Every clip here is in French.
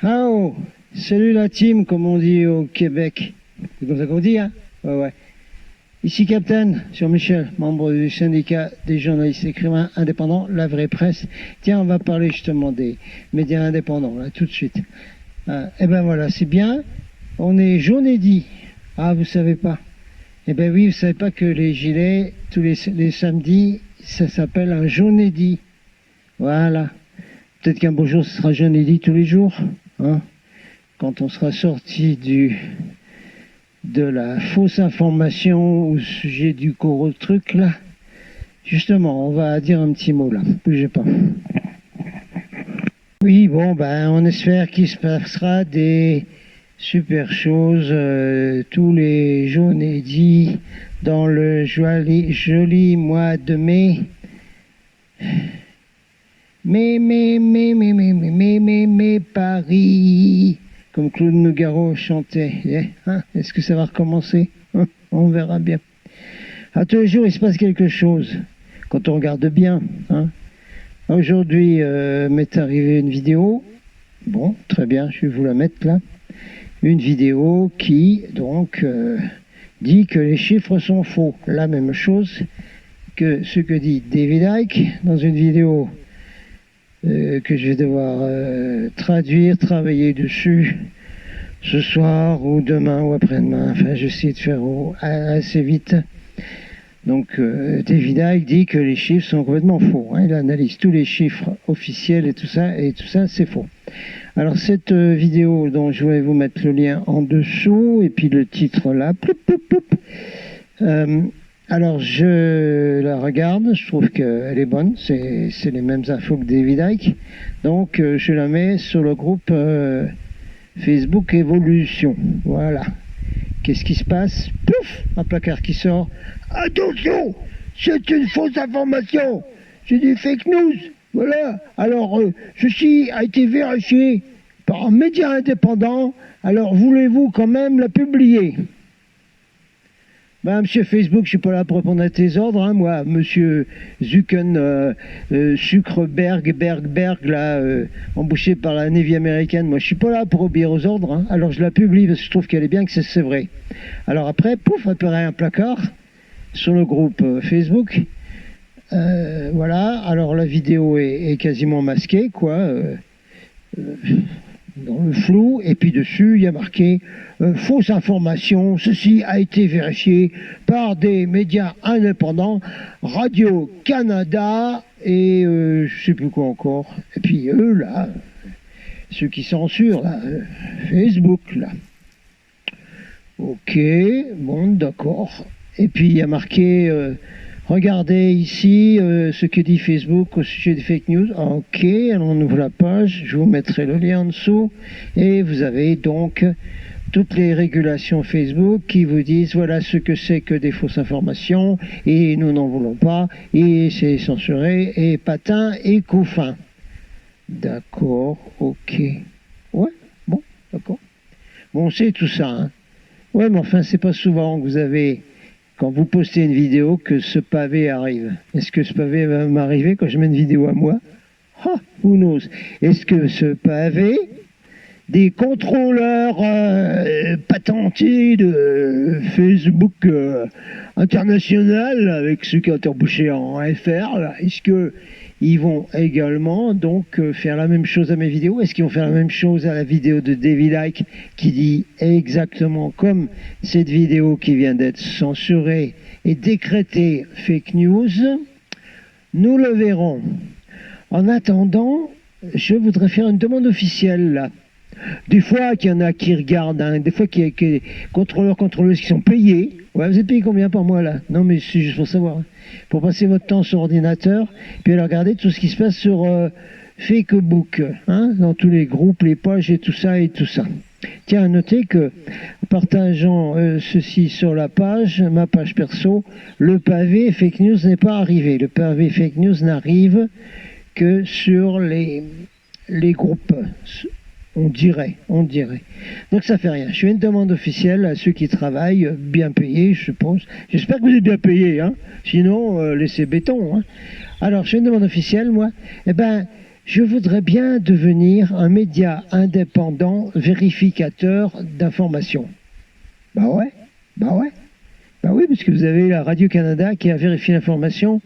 Ah oh, salut la team, comme on dit au Québec. C'est comme ça qu'on dit, hein? Ouais, ouais. Ici Captain, sur Michel, membre du syndicat des journalistes écrivains indépendants, La Vraie Presse. Tiens, on va parler justement des médias indépendants, là, tout de suite. Eh ben voilà, c'est bien. On est jaune et dit. Ah, vous savez pas. Eh ben oui, vous savez pas que les gilets, tous les samedis, ça s'appelle un jaune et dit. Voilà. Peut-être qu'un beau jour, ce sera jaune et dit tous les jours. Hein, quand on sera sorti de la fausse information au sujet du gros truc là, justement, on va dire un petit mot là, bougez pas. Oui, bon, ben, on espère qu'il se passera des super choses tous les jaunes et dits dans le joli mois de mai. Mais, Paris, comme Claude Nougaro chantait. Hein, est-ce que ça va recommencer? On verra bien. À tous les jours, il se passe quelque chose, quand on regarde bien. Hein. Aujourd'hui, m'est arrivé une vidéo. Bon, très bien, je vais vous la mettre là. Une vidéo qui, donc, dit que les chiffres sont faux. La même chose que ce que dit David Icke dans une vidéo que je vais devoir traduire, travailler dessus ce soir ou demain ou après-demain. Enfin, j'essaie de faire assez vite. Donc, David Icke dit que les chiffres sont complètement faux. Hein. Il analyse tous les chiffres officiels et tout ça c'est faux. Alors, cette vidéo dont je vais vous mettre le lien en dessous et puis le titre là, alors, je la regarde, je trouve qu'elle est bonne, c'est les mêmes infos que David Icke. Donc, je la mets sur le groupe Facebook Évolution. Voilà. Qu'est-ce qui se passe? Pouf! Un placard qui sort. Attention! C'est une fausse information! C'est des fake news! Voilà. Alors, ceci a été vérifié par un média indépendant. Alors, voulez-vous quand même la publier? Monsieur Facebook, je suis pas là pour répondre à tes ordres, hein, moi, monsieur Sucreberg, là, embauché par la Navy américaine, moi, je suis pas là pour obéir aux ordres, hein, alors je la publie parce que je trouve qu'elle est bien, que c'est vrai. Alors après, pouf, apparaît un placard sur le groupe Facebook. Voilà, alors la vidéo est quasiment masquée, quoi. Dans le flou, et puis dessus il y a marqué fausse information, ceci a été vérifié par des médias indépendants, Radio-Canada et je sais plus quoi encore, et puis eux là, ceux qui censurent là, Facebook là. Ok, bon d'accord, et puis il y a marqué regardez ici ce que dit Facebook au sujet des fake news. Ok, alors on ouvre la page, je vous mettrai le lien en dessous. Et vous avez donc toutes les régulations Facebook qui vous disent voilà ce que c'est que des fausses informations et nous n'en voulons pas et c'est censuré et patin et couffin. D'accord, ok. Ouais, bon, d'accord. Bon, c'est tout ça. Hein. Ouais, mais enfin, c'est pas souvent que vous avez... Quand vous postez une vidéo, que ce pavé arrive. Est-ce que ce pavé va m'arriver quand je mets une vidéo à moi? Who knows? Est-ce que ce pavé, des contrôleurs patentés de Facebook international, avec ceux qui ont été embauchés en FR, est-ce que ils vont également donc faire la même chose à mes vidéos? Est-ce qu'ils vont faire la même chose à la vidéo de David Icke qui dit exactement comme cette vidéo qui vient d'être censurée et décrétée fake news? Nous le verrons. En attendant, je voudrais faire une demande officielle là. Des fois qu'il y en a qui regardent, hein, des fois qu'il y a des contrôleuses qui sont payés. Ouais, vous êtes payé combien par mois là? Non mais c'est juste pour savoir. Hein. Pour passer votre temps sur ordinateur, puis aller regarder tout ce qui se passe sur Facebook, hein, dans tous les groupes, les pages et tout ça. Tiens, à noter que, partageant ceci sur la page, ma page perso, le pavé fake news n'est pas arrivé. Le pavé fake news n'arrive que sur les groupes. On dirait. Donc ça fait rien. Je fais une demande officielle à ceux qui travaillent, bien payés, je suppose. J'espère que vous êtes bien payés, hein. Sinon, laissez béton. Hein. Alors, je fais une demande officielle, moi. Eh ben, Je voudrais bien devenir un média indépendant vérificateur d'informations. Bah ouais, bah ouais. Bah oui, parce que vous avez la Radio-Canada qui a vérifié l'information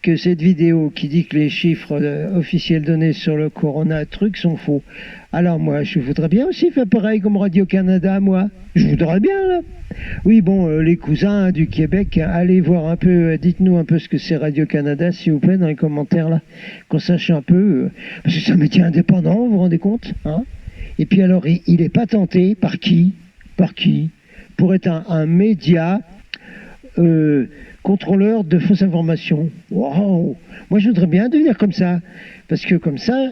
que cette vidéo qui dit que les chiffres officiels donnés sur le corona truc sont faux. Alors moi, je voudrais bien aussi faire pareil comme Radio-Canada, moi. Je voudrais bien, là. Oui, bon, les cousins du Québec, allez voir un peu, dites-nous un peu ce que c'est Radio-Canada, s'il vous plaît, dans les commentaires, là, qu'on sache un peu. Parce que c'est un métier indépendant, vous vous rendez compte, hein? Et puis alors, il est patenté par qui? Par qui? Pour être un média contrôleur de fausses informations. Wow. Moi, je voudrais bien devenir comme ça. Parce que comme ça,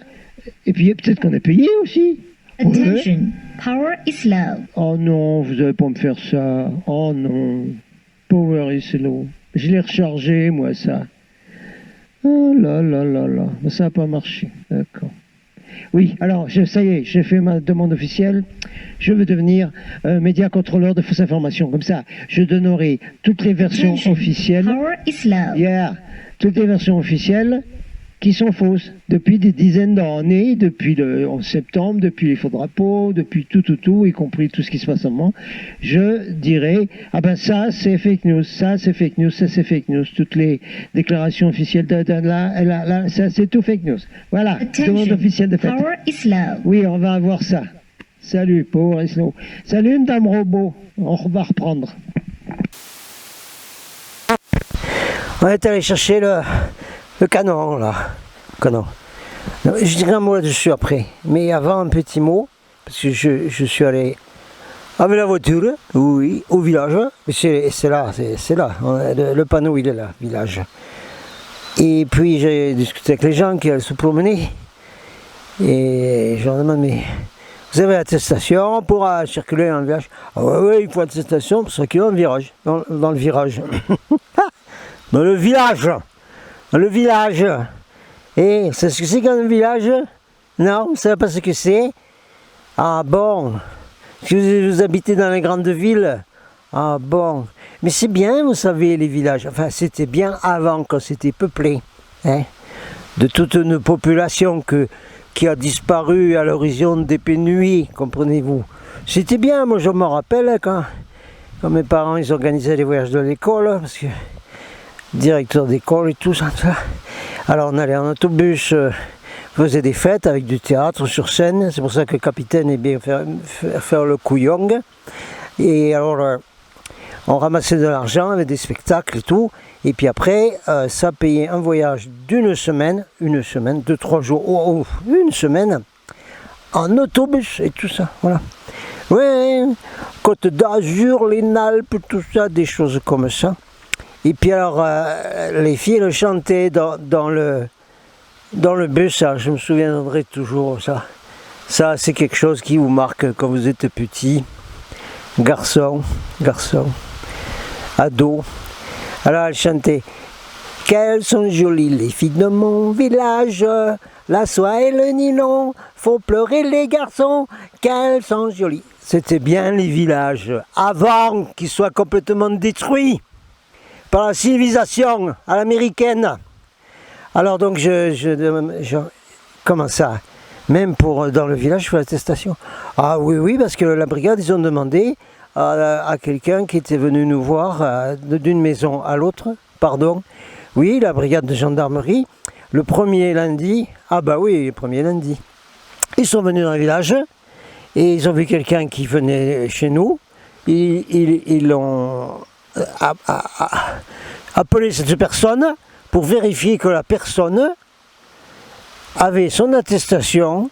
et puis peut-être qu'on est payé aussi. Attention, ouais. Power is low. Oh non, vous n'allez pas me faire ça. Oh non, power is low. Je l'ai rechargé, moi, ça. Oh là là là là. Mais ça n'a pas marché. D'accord. Oui, alors, ça y est, j'ai fait ma demande officielle. Je veux devenir média contrôleur de fausses informations. Comme ça, je donnerai toutes les versions officielles. Power is low. Yeah, toutes les versions officielles qui sont fausses depuis des dizaines d'années, depuis le 11 septembre, depuis les faux drapeaux, depuis tout, y compris tout ce qui se passe en ce moment. Je dirais, ah ben ça c'est fake news, ça c'est fake news, ça c'est fake news. Toutes les déclarations officielles là, ça c'est tout fake news. Voilà, demande officielle de fait. Power is low. Oui, on va avoir ça. Salut, Power is low. Salut, Madame Robot. On va reprendre. On est allé chercher le canon, là. Canon. Je dirai un mot là-dessus après. Mais avant, un petit mot, parce que je suis allé avec la voiture, oui, au village. C'est là, c'est là. Le panneau, il est là, village. Et puis, j'ai discuté avec les gens qui allaient se promener. Et je leur demande, mais vous avez l'attestation pour circuler dans le village? Ah ouais, il faut l'attestation pour circuler dans le virage. Dans le virage. Dans le village. Dans le village. Et c'est ce que c'est qu'un village? Non, vous ne savez pas ce que c'est? Ah bon. Si vous habitez dans les grandes villes? Ah bon. Mais c'est bien, vous savez, les villages. Enfin, c'était bien avant, quand c'était peuplé. Hein, de toute une population qui a disparu à l'horizon des pénuries, comprenez-vous. C'était bien, moi je me rappelle quand mes parents ils organisaient les voyages de l'école, parce que directeur d'école et tout ça. Alors on allait en autobus, faisait des fêtes avec du théâtre sur scène, c'est pour ça que le capitaine est bien faire le couillong. Et alors on ramassait de l'argent avec des spectacles et tout, et puis après ça payait un voyage d'une semaine, 2-3 jours, une semaine, en autobus et tout ça, voilà. Ouais, Côte d'Azur, les Alpes, tout ça, des choses comme ça. Et puis alors, les filles elles chantaient dans le bus, ça, je me souviendrai toujours ça. Ça, c'est quelque chose qui vous marque quand vous êtes petit, garçon, ado. Alors, elles chantaient « Qu'elles sont jolies les filles de mon village, la soie et le nylon, faut pleurer les garçons, qu'elles sont jolies. » C'était bien les villages, avant qu'ils soient complètement détruits par la civilisation à l'américaine. Alors donc comment ça? Même dans le village, je fais l'attestation. Ah oui, parce que la brigade, ils ont demandé à quelqu'un qui était venu nous voir d'une maison à l'autre, pardon. Oui, la brigade de gendarmerie, le premier lundi, ah bah oui, le premier lundi. Ils sont venus dans le village et ils ont vu quelqu'un qui venait chez nous. Ils l'ont appelé cette personne pour vérifier que la personne avait son attestation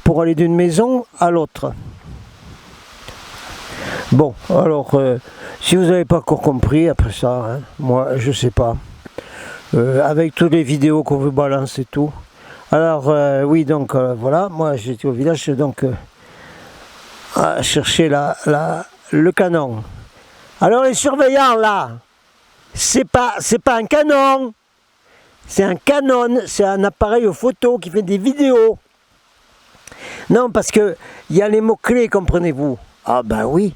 pour aller d'une maison à l'autre. Bon, alors, si vous n'avez pas encore compris après ça, hein, moi je sais pas, avec toutes les vidéos qu'on vous balance et tout. Alors, oui, donc voilà, moi j'étais au village, donc à chercher le canon. Alors les surveillants là, c'est pas un canon, c'est un Canon, c'est un appareil photo qui fait des vidéos. Non, parce que il y a les mots-clés, comprenez-vous. Ah ben oui,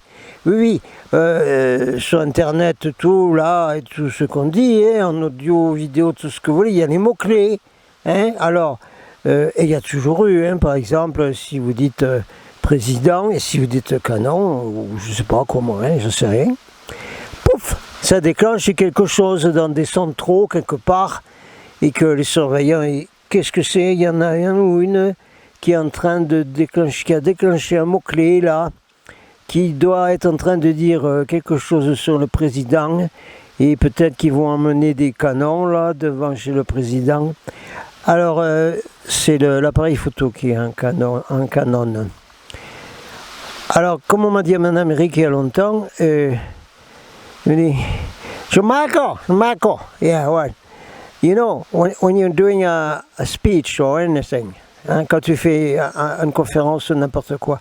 sur internet, tout là, et tout ce qu'on dit, hein, en audio, vidéo, tout ce que vous voulez, il y a les mots-clés. Hein. Alors, Et il y a toujours eu, hein, par exemple, si vous dites président et si vous dites canon, ou je sais pas comment, hein, je sais rien, pouf, ça déclenche quelque chose dans des centraux quelque part, et que les surveillants, qu'est-ce que c'est? Il y en a un ou une qui est en train de déclencher, qui a déclenché un mot-clé là, qui doit être en train de dire quelque chose sur le président, et peut-être qu'ils vont emmener des canons là devant chez le président. Alors c'est l'appareil photo qui est un canon. Alors comme on m'a dit en Amérique il y a longtemps, il me dit, so Michael, yeah, what? You know, when you're doing a speech or anything, hein, quand tu fais une conférence ou n'importe quoi,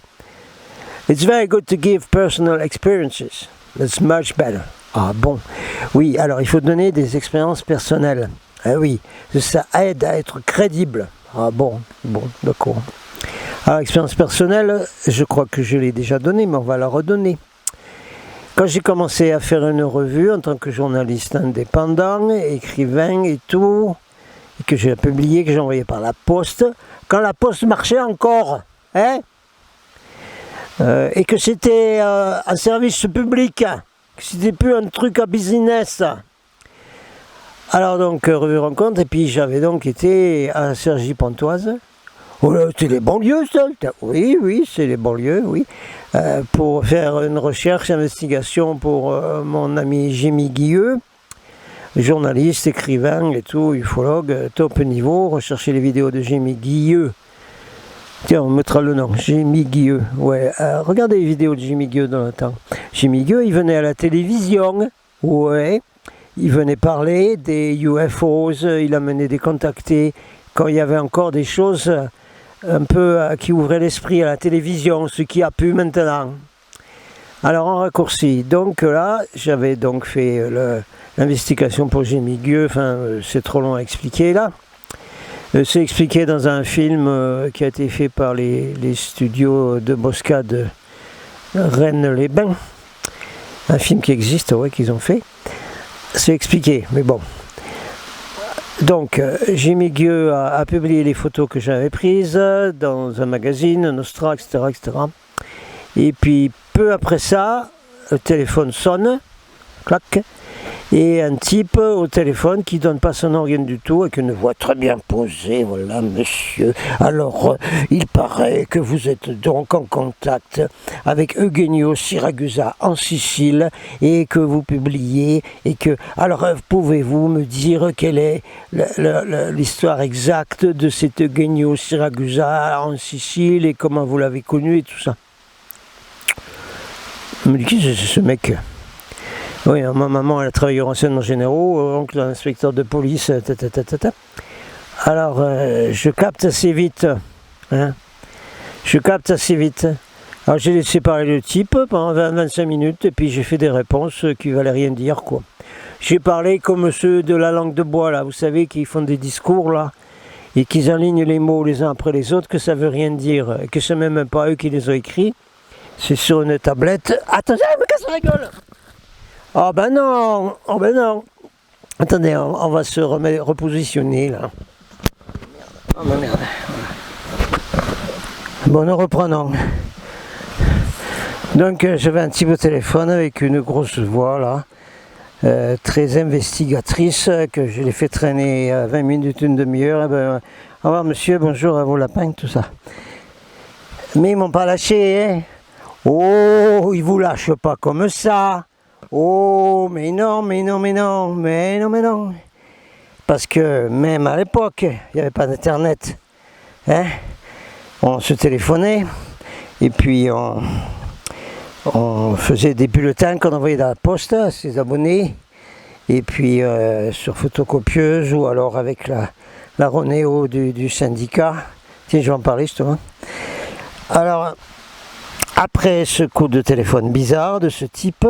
it's very good to give personal experiences. That's much better. Ah bon? Oui, alors il faut donner des expériences personnelles. Ah oui, ça aide à être crédible. Ah bon, d'accord. Alors expérience personnelle, je crois que je l'ai déjà donnée, mais on va la redonner. Quand j'ai commencé à faire une revue en tant que journaliste indépendant, écrivain et tout, et que j'ai publié, que j'ai envoyé par la poste, quand la poste marchait encore, hein, et que c'était un service public, que c'était plus un truc à business. Alors donc, revue rencontre, et puis j'avais donc été à Cergy-Pontoise. Oh là, c'est les banlieues, ça? Oui, c'est les banlieues, oui. Pour faire une recherche, investigation pour mon ami Jimmy Guilleux, journaliste, écrivain et tout, ufologue, top niveau, rechercher les vidéos de Jimmy Guilleux. Tiens, on mettra le nom, Jimmy Guilleux. Ouais, regardez les vidéos de Jimmy Guilleux dans le temps. Jimmy Guilleux, il venait à la télévision, ouais, il venait parler des UFOs, il amenait des contactés, quand il y avait encore des choses un peu qui ouvraient l'esprit à la télévision, ce qui a pu maintenant. Alors en raccourci, donc là, j'avais donc fait l'investigation pour Jimmy Guilleux, enfin c'est trop long à expliquer là. C'est expliqué dans un film qui a été fait par les studios de Boscade Rennes-les-Bains. Un film qui existe, ouais, qu'ils ont fait. C'est expliqué, mais bon. Donc, Jimmy Guilleux a publié les photos que j'avais prises dans un magazine, Nostra, etc., etc. Et puis, peu après ça, le téléphone sonne, clac, et un type au téléphone qui ne donne pas son nom, rien du tout, avec une voix très bien posée, voilà, monsieur. Alors, il paraît que vous êtes donc en contact avec Eugenio Siragusa en Sicile, et que vous publiez, et que... Alors, pouvez-vous me dire quelle est l'histoire exacte de cet Eugenio Siragusa en Sicile, et comment vous l'avez connu, et tout ça? Je me dis, qui c'est ce mec? Oui, ma maman, elle a travaillé au renseignement généraux, oncle inspecteur de police, Alors, je capte assez vite. Hein. Je capte assez vite. Alors, j'ai laissé parler le type pendant 20-25 minutes, et puis j'ai fait des réponses qui ne valaient rien dire, quoi. J'ai parlé comme ceux de la langue de bois, là, vous savez, qui font des discours, là, et qui alignent les mots les uns après les autres, que ça ne veut rien dire, que ce n'est même pas eux qui les ont écrits. C'est sur une tablette. Attendez, elle me casse la gueule! Oh ben non, oh ben non. Attendez, on va se repositionner là. Oh ben merde. Bon, nous reprenons. Donc j'avais un type au téléphone avec une grosse voix là, très investigatrice, que je l'ai fait traîner 20 minutes, une demi-heure. Et ben, au revoir monsieur, bonjour à vos lapins, tout ça. Mais ils m'ont pas lâché, hein. Oh, ils vous lâchent pas comme ça. Oh, mais non. Parce que même à l'époque, il n'y avait pas d'internet. Hein? On se téléphonait, et puis on faisait des bulletins qu'on envoyait dans la poste à ses abonnés, et puis sur photocopieuse, ou alors avec la Ronéo du syndicat. Tiens, je vais en parler justement. Alors, après ce coup de téléphone bizarre de ce type,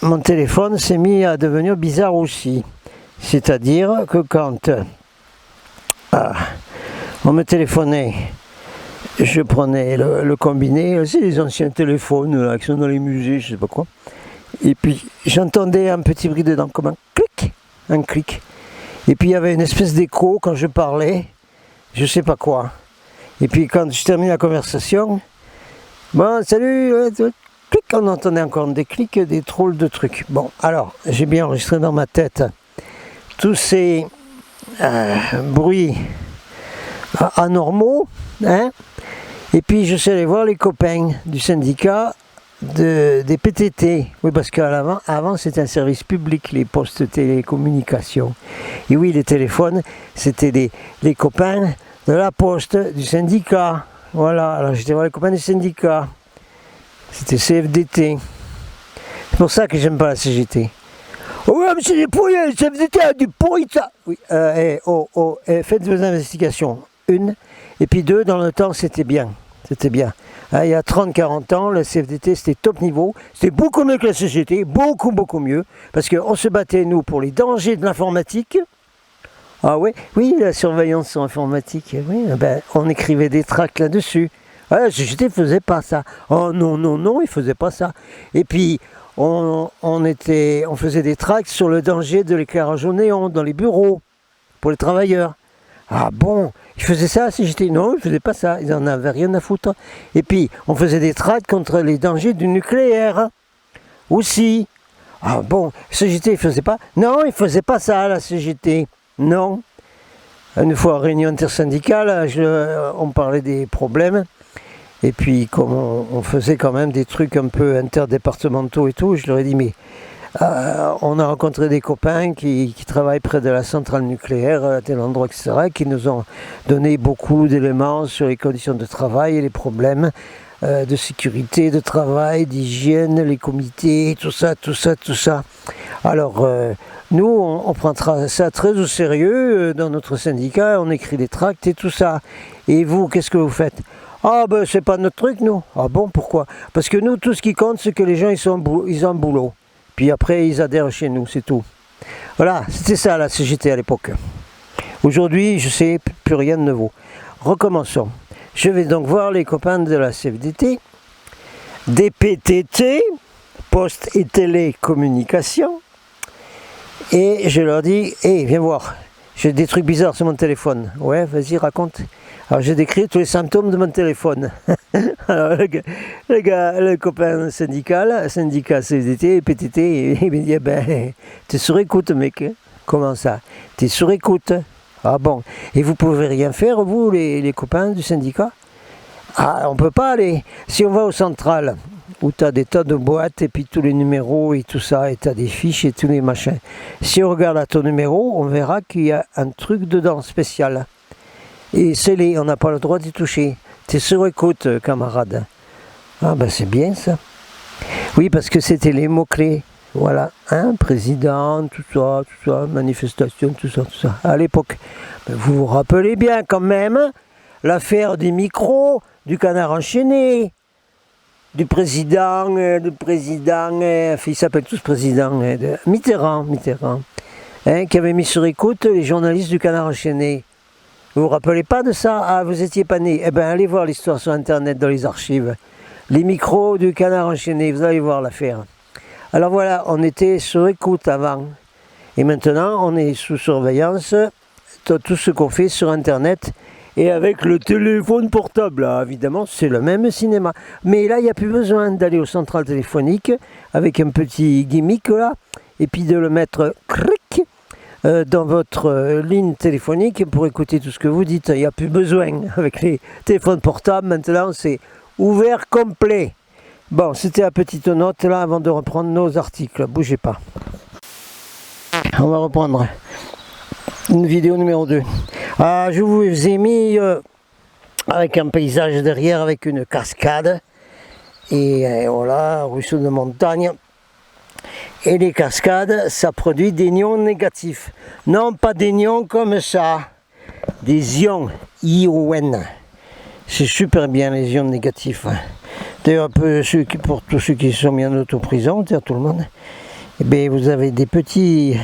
mon téléphone s'est mis à devenir bizarre aussi. C'est-à-dire que quand on me téléphonait, je prenais le combiné, c'est les anciens téléphones là, qui sont dans les musées, je sais pas quoi, et puis j'entendais un petit bruit dedans, comme un clic, et puis il y avait une espèce d'écho quand je parlais, je sais pas quoi. Et puis quand je termine la conversation, bon, salut, clic, on entendait encore des clics, des trolls de trucs. Bon, alors, j'ai bien enregistré dans ma tête tous ces bruits anormaux, hein. Et puis je suis allé voir les copains du syndicat des PTT. Oui, parce qu'avant c'était un service public, les postes télécommunications. Et oui, les téléphones, c'était les copains de la poste, du syndicat. Voilà, alors j'étais voir les copains du syndicat. C'était CFDT. C'est pour ça que j'aime pas la CGT. Oh ouais, mais c'est des pourris, le CFDT a du pourri ça. Oui, faites vos investigations. Une, et puis deux, dans le temps, c'était bien. C'était bien. Hein, il y a 30-40 ans, le CFDT, c'était top niveau. C'était beaucoup mieux que la CGT, beaucoup, beaucoup mieux. Parce qu'on se battait, nous, pour les dangers de l'informatique. Ah oui, oui, la surveillance sur informatique, oui, ben, on écrivait des tracts là-dessus. Ah, la CGT ne faisait pas ça. Oh non, non, non, il ne faisait pas ça. Et puis, on faisait des tracts sur le danger de l'éclairage au néon dans les bureaux, pour les travailleurs. Ah bon, ils faisaient ça, CGT? Non, ils ne faisaient pas ça, ils n'en avaient rien à foutre. Et puis, on faisait des tracts contre les dangers du nucléaire, aussi. Ah bon, CGT, il ne faisait pas? Non, il ne faisait pas ça, la CGT. Non. Une fois en réunion intersyndicale, on parlait des problèmes. Et puis, comme on faisait quand même des trucs un peu interdépartementaux et tout, je leur ai dit, mais on a rencontré des copains qui travaillent près de la centrale nucléaire, à tel endroit, etc., qui nous ont donné beaucoup d'éléments sur les conditions de travail et les problèmes de sécurité, de travail, d'hygiène, les comités, tout ça, tout ça, tout ça. Alors, nous, on prend ça très au sérieux dans notre syndicat, on écrit des tracts et tout ça. Et vous, qu'est-ce que vous faites? Ah ben c'est pas notre truc nous. Ah bon, pourquoi? Parce que nous, tout ce qui compte, c'est que les gens ils ont un boulot. Puis après, ils adhèrent chez nous, c'est tout. Voilà, c'était ça la CGT à l'époque. Aujourd'hui, je sais, plus rien ne vaut. Recommençons. Je vais donc voir les copains de la CFDT, des PTT, Poste et Télécommunications, et je leur dis, hé, viens voir, j'ai des trucs bizarres sur mon téléphone. Ouais, vas-y, raconte. Alors j'ai décrit tous les symptômes de mon téléphone. Alors le copain syndicat CFDT, PTT, il me dit, ben, t'es sur écoute mec. Comment ça? T'es sur écoute. Ah bon. Et vous pouvez rien faire, vous, les copains du syndicat? Ah, on peut pas aller. Si on va au central, où tu as des tas de boîtes, et puis tous les numéros et tout ça, et tu as des fiches et tous les machins. Si on regarde à ton numéro, on verra qu'il y a un truc dedans spécial. Et scellé, on n'a pas le droit d'y toucher. T'es sur écoute, camarade. Ah ben c'est bien ça. Oui, parce que c'était les mots-clés. Voilà, hein, président, tout ça, manifestation, tout ça. À l'époque, ben, vous vous rappelez bien quand même l'affaire des micros, du Canard enchaîné, du président, ils s'appellent tous président, de Mitterrand, hein, qui avait mis sur écoute les journalistes du Canard enchaîné. Vous vous rappelez pas de ça? Ah, vous étiez pas né. Eh bien, allez voir l'histoire sur Internet, dans les archives. Les micros du Canard enchaîné, vous allez voir l'affaire. Alors voilà, on était sur écoute avant. Et maintenant, on est sous surveillance. Tout ce qu'on fait sur Internet. Et avec le téléphone portable, là, évidemment, c'est le même cinéma. Mais là, il n'y a plus besoin d'aller au central téléphonique avec un petit gimmick, là. Et puis de le mettre cric dans votre ligne téléphonique pour écouter tout ce que vous dites. Il n'y a plus besoin. Avec les téléphones portables, maintenant, c'est ouvert complet. Bon, c'était la petite note là avant de reprendre nos articles. Bougez pas. On va reprendre une vidéo numéro 2. Ah, je vous ai mis avec un paysage derrière avec une cascade. Et voilà, ruisseau de montagne. Et les cascades, ça produit des ions négatifs. Non, pas des ions comme ça. Des ions, ION. C'est super bien les ions négatifs. D'ailleurs, pour tous ceux qui sont mis en autoprison, c'est-à-dire tout le monde, eh bien, vous avez des petits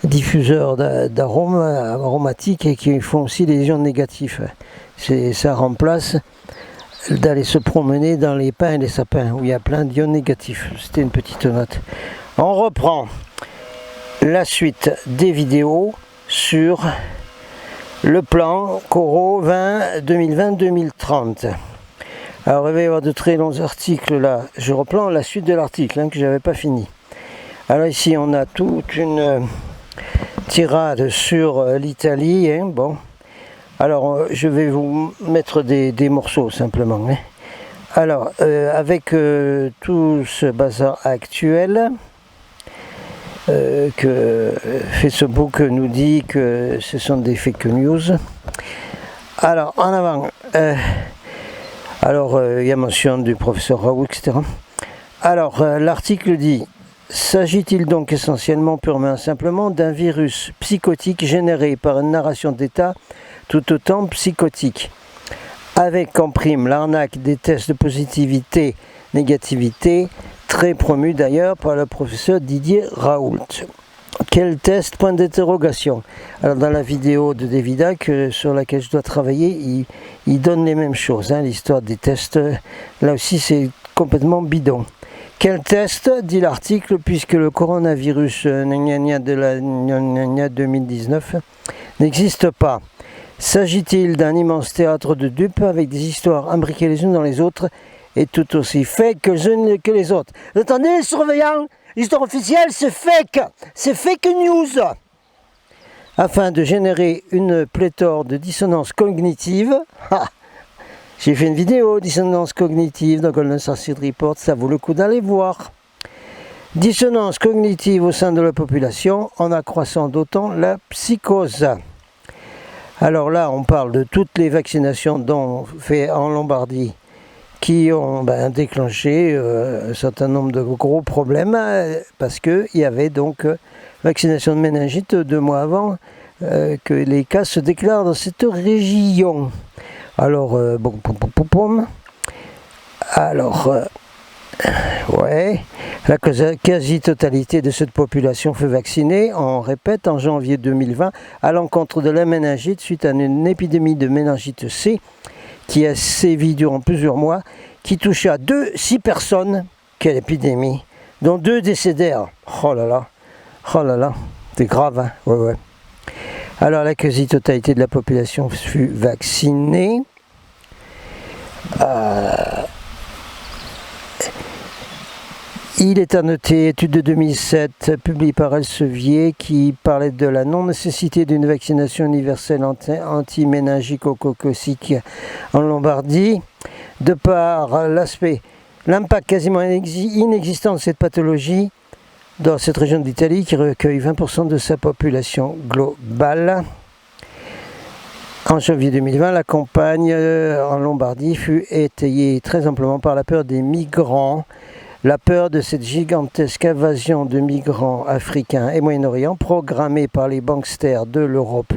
diffuseurs d'arômes aromatiques et qui font aussi des ions négatifs. Ça remplace d'aller se promener dans les pins et les sapins où il y a plein d'ions négatifs. C'était une petite note. On reprend la suite des vidéos sur le plan Corot 2020-2030. Alors il va y avoir de très longs articles là. Je reprends la suite de l'article que j'avais pas fini. Alors ici on a toute une tirade sur l'Italie. Bon. Alors je vais vous mettre des morceaux simplement. Alors avec tout ce bazar actuel, que Facebook nous dit que ce sont des fake news. Alors en avant, il y a mention du professeur Raoult, etc. Alors l'article dit: s'agit-il donc essentiellement, purement et simplement, d'un virus psychotique généré par une narration d'État tout autant psychotique, avec en prime l'arnaque des tests de positivité, négativité, très promu d'ailleurs par le professeur Didier Raoult. Quel test? Point d'interrogation. Alors dans la vidéo de Davidac sur laquelle je dois travailler, il donne les mêmes choses. L'histoire des tests, là aussi c'est complètement bidon. Quel test? Dit l'article, puisque le coronavirus de la 2019 n'existe pas. S'agit-il d'un immense théâtre de dupes avec des histoires imbriquées les unes dans les autres et tout aussi fake que les autres? Attendez les surveillants, l'histoire officielle c'est fake news. Afin de générer une pléthore de dissonances cognitives, j'ai fait une vidéo dissonance cognitive dans Golden Suicide Report, ça vaut le coup d'aller voir. Dissonance cognitive au sein de la population en accroissant d'autant la psychose. Alors là, on parle de toutes les vaccinations dont fait en Lombardie qui ont déclenché un certain nombre de gros problèmes parce qu'il y avait donc vaccination de méningite 2 mois avant que les cas se déclarent dans cette région. Alors, la quasi-totalité de cette population fut vaccinée, on répète, en janvier 2020, à l'encontre de la méningite suite à une épidémie de méningite C qui a sévi durant plusieurs mois, qui toucha 6 personnes, quelle épidémie, dont 2 décédèrent. Oh là là, c'est grave, ouais. Alors la quasi-totalité de la population fut vaccinée. Il est à noter, étude de 2007, publiée par Elsevier, qui parlait de la non-nécessité d'une vaccination universelle anti-méningico-coccique en Lombardie, de par l'impact quasiment inexistant de cette pathologie dans cette région d'Italie qui recueille 20% de sa population globale. En janvier 2020, la campagne en Lombardie fut étayée très amplement par la peur des migrants. La peur de cette gigantesque invasion de migrants africains et Moyen-Orient programmée par les banksters de l'Europe.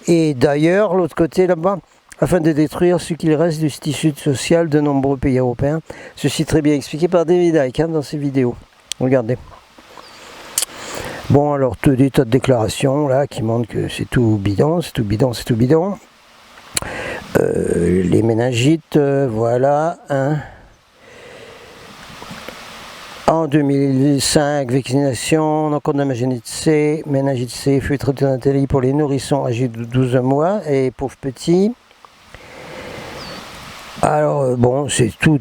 Et d'ailleurs, l'autre côté là-bas, afin de détruire ce qu'il reste du tissu social de nombreux pays européens. Ceci très bien expliqué par Davidac dans ses vidéos. Regardez. Bon, alors, des tas de déclarations là qui montrent que c'est tout bidon, c'est tout bidon. Les méningites, voilà, En 2005, vaccination, donc on a méningite C fut traité en Italie pour les nourrissons âgés de 12 mois et pauvres petits. Alors c'est tout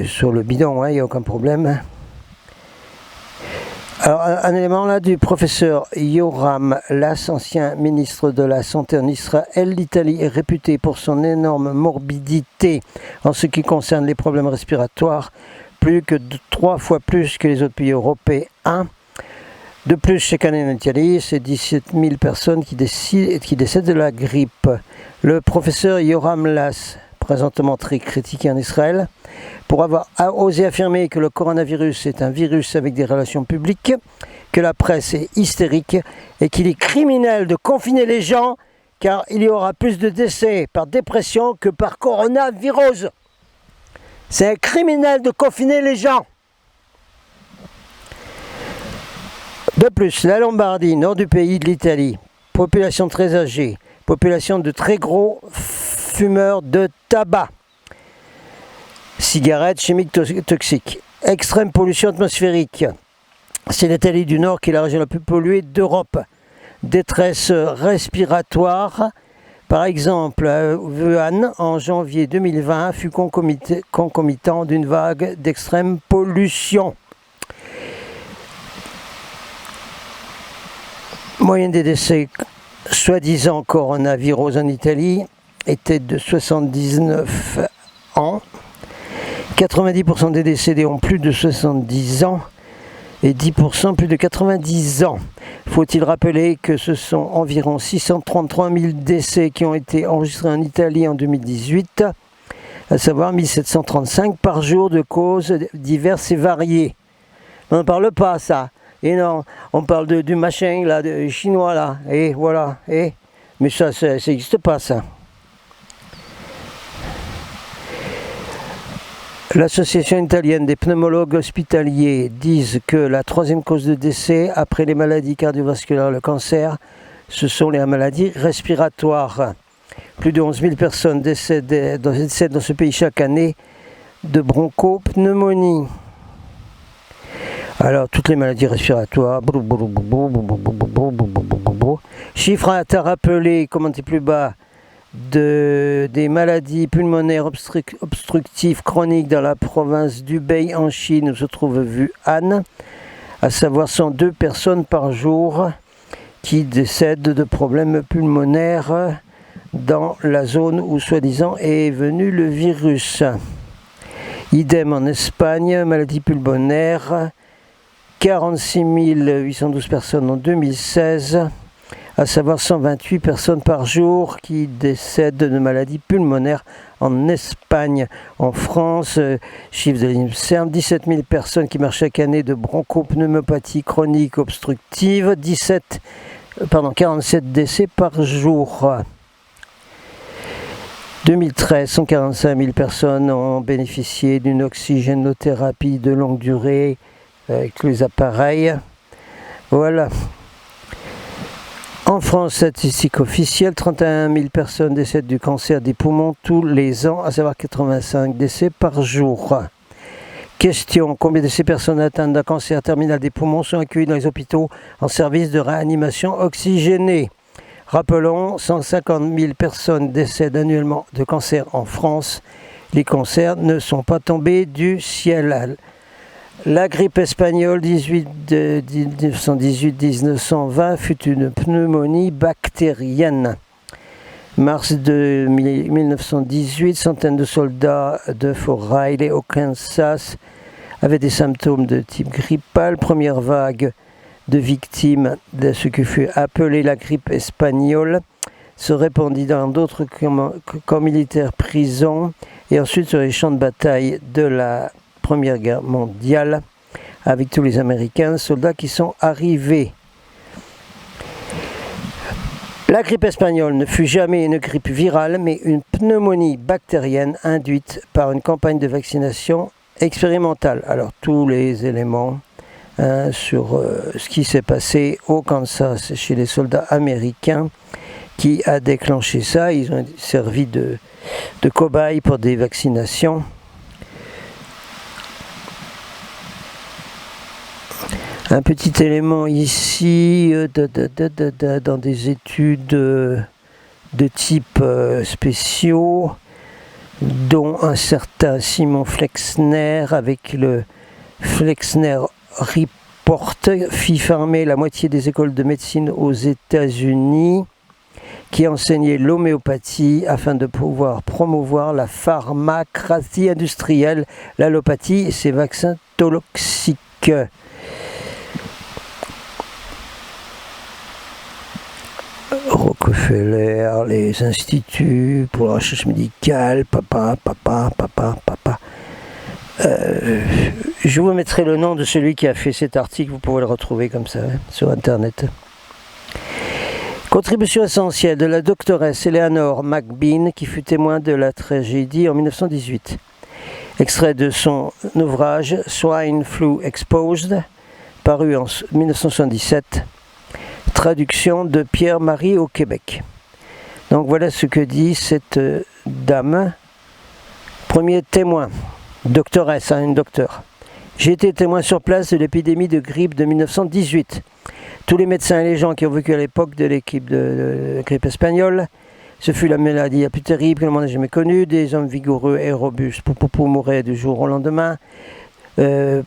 sur le bidon, il n'y a aucun problème. Alors un élément là du professeur Yoram Lass, ancien ministre de la Santé en Israël. L'Italie est réputée pour son énorme morbidité en ce qui concerne les problèmes respiratoires, plus que 3 fois plus que les autres pays européens. De plus, chaque année en Italie, c'est 17 000 personnes qui décèdent de la grippe. Le professeur Yoram Lass, présentement très critiqué en Israël, pour avoir osé affirmer que le coronavirus est un virus avec des relations publiques, que la presse est hystérique et qu'il est criminel de confiner les gens car il y aura plus de décès par dépression que par coronavirus. C'est un criminel de confiner les gens. De plus, la Lombardie, nord du pays de l'Italie, population très âgée, population de très gros fumeurs de tabac, cigarettes chimiques toxiques, extrême pollution atmosphérique. C'est l'Italie du Nord qui est la région la plus polluée d'Europe. Détresse respiratoire Par exemple, Wuhan, en janvier 2020, fut concomitant d'une vague d'extrême pollution. Moyenne des décès, soi-disant coronavirus en Italie, était de 79 ans. 90% des décédés ont plus de 70 ans et 10% plus de 90 ans. Faut-il rappeler que ce sont environ 633 000 décès qui ont été enregistrés en Italie en 2018, à savoir 1735 par jour de causes diverses et variées. On n'en parle pas, ça. Et non, on parle du machin là, chinois là, et voilà, mais ça n'existe pas, ça. L'association italienne des pneumologues hospitaliers disent que la troisième cause de décès après les maladies cardiovasculaires, le cancer, ce sont les maladies respiratoires. Plus de 11 000 personnes décèdent dans ce pays chaque année de bronchopneumonie. Alors, toutes les maladies respiratoires, chiffre à rappeler, commenté plus bas, des maladies pulmonaires obstructives chroniques dans la province d'Hubei en Chine où se trouve Wuhan, à savoir 102 personnes par jour qui décèdent de problèmes pulmonaires dans la zone où soi-disant est venu le virus. Idem en Espagne, maladie pulmonaire, 46 812 personnes en 2016, à savoir 128 personnes par jour qui décèdent de maladies pulmonaires en Espagne. En France, chiffre de l'INSERM, 17 000 personnes qui meurent chaque année de bronchopneumopathie chronique obstructive, 47 décès par jour. 2013, 145 000 personnes ont bénéficié d'une oxygénothérapie de longue durée avec tous les appareils. Voilà. En France, statistique officielle, 31 000 personnes décèdent du cancer des poumons tous les ans, à savoir 85 décès par jour. Question, combien de ces personnes atteintes d'un cancer terminal des poumons sont accueillies dans les hôpitaux en service de réanimation oxygénée? Rappelons, 150 000 personnes décèdent annuellement de cancer en France. Les cancers ne sont pas tombés du ciel. La grippe espagnole 1918-1920 fut une pneumonie bactérienne. Mars de 1918, centaines de soldats de Fort Riley au Kansas avaient des symptômes de type grippal. Première vague de victimes de ce que fut appelé la grippe espagnole se répandit dans d'autres camps militaires, prisons et ensuite sur les champs de bataille de la Première Guerre mondiale, avec tous les Américains, soldats qui sont arrivés. La grippe espagnole ne fut jamais une grippe virale, mais une pneumonie bactérienne induite par une campagne de vaccination expérimentale. Alors, tous les éléments sur ce qui s'est passé au Kansas chez les soldats américains qui a déclenché ça. Ils ont servi de cobayes pour des vaccinations. Un petit élément ici, dans des études de type spéciaux, dont un certain Simon Flexner, avec le Flexner Report, fit fermer la moitié des écoles de médecine aux États-Unis, qui enseignaient l'homéopathie afin de pouvoir promouvoir la pharmacratie industrielle, l'allopathie et ses vaccins toxiques. Rockefeller, les instituts pour la recherche médicale, papa. Je vous mettrai le nom de celui qui a fait cet article, vous pouvez le retrouver comme ça sur internet. Contribution essentielle de la doctoresse Eleanor McBean qui fut témoin de la tragédie en 1918. Extrait de son ouvrage Swine Flu Exposed, paru en 1977. Traduction de Pierre-Marie au Québec. Donc voilà ce que dit cette dame. Premier témoin, doctoresse, une docteure. J'ai été témoin sur place de l'épidémie de grippe de 1918. Tous les médecins et les gens qui ont vécu à l'époque de l'équipe de grippe espagnole Ce fut la maladie la plus terrible que le monde ait jamais connue. Des hommes vigoureux et robustes mouraient du jour au lendemain.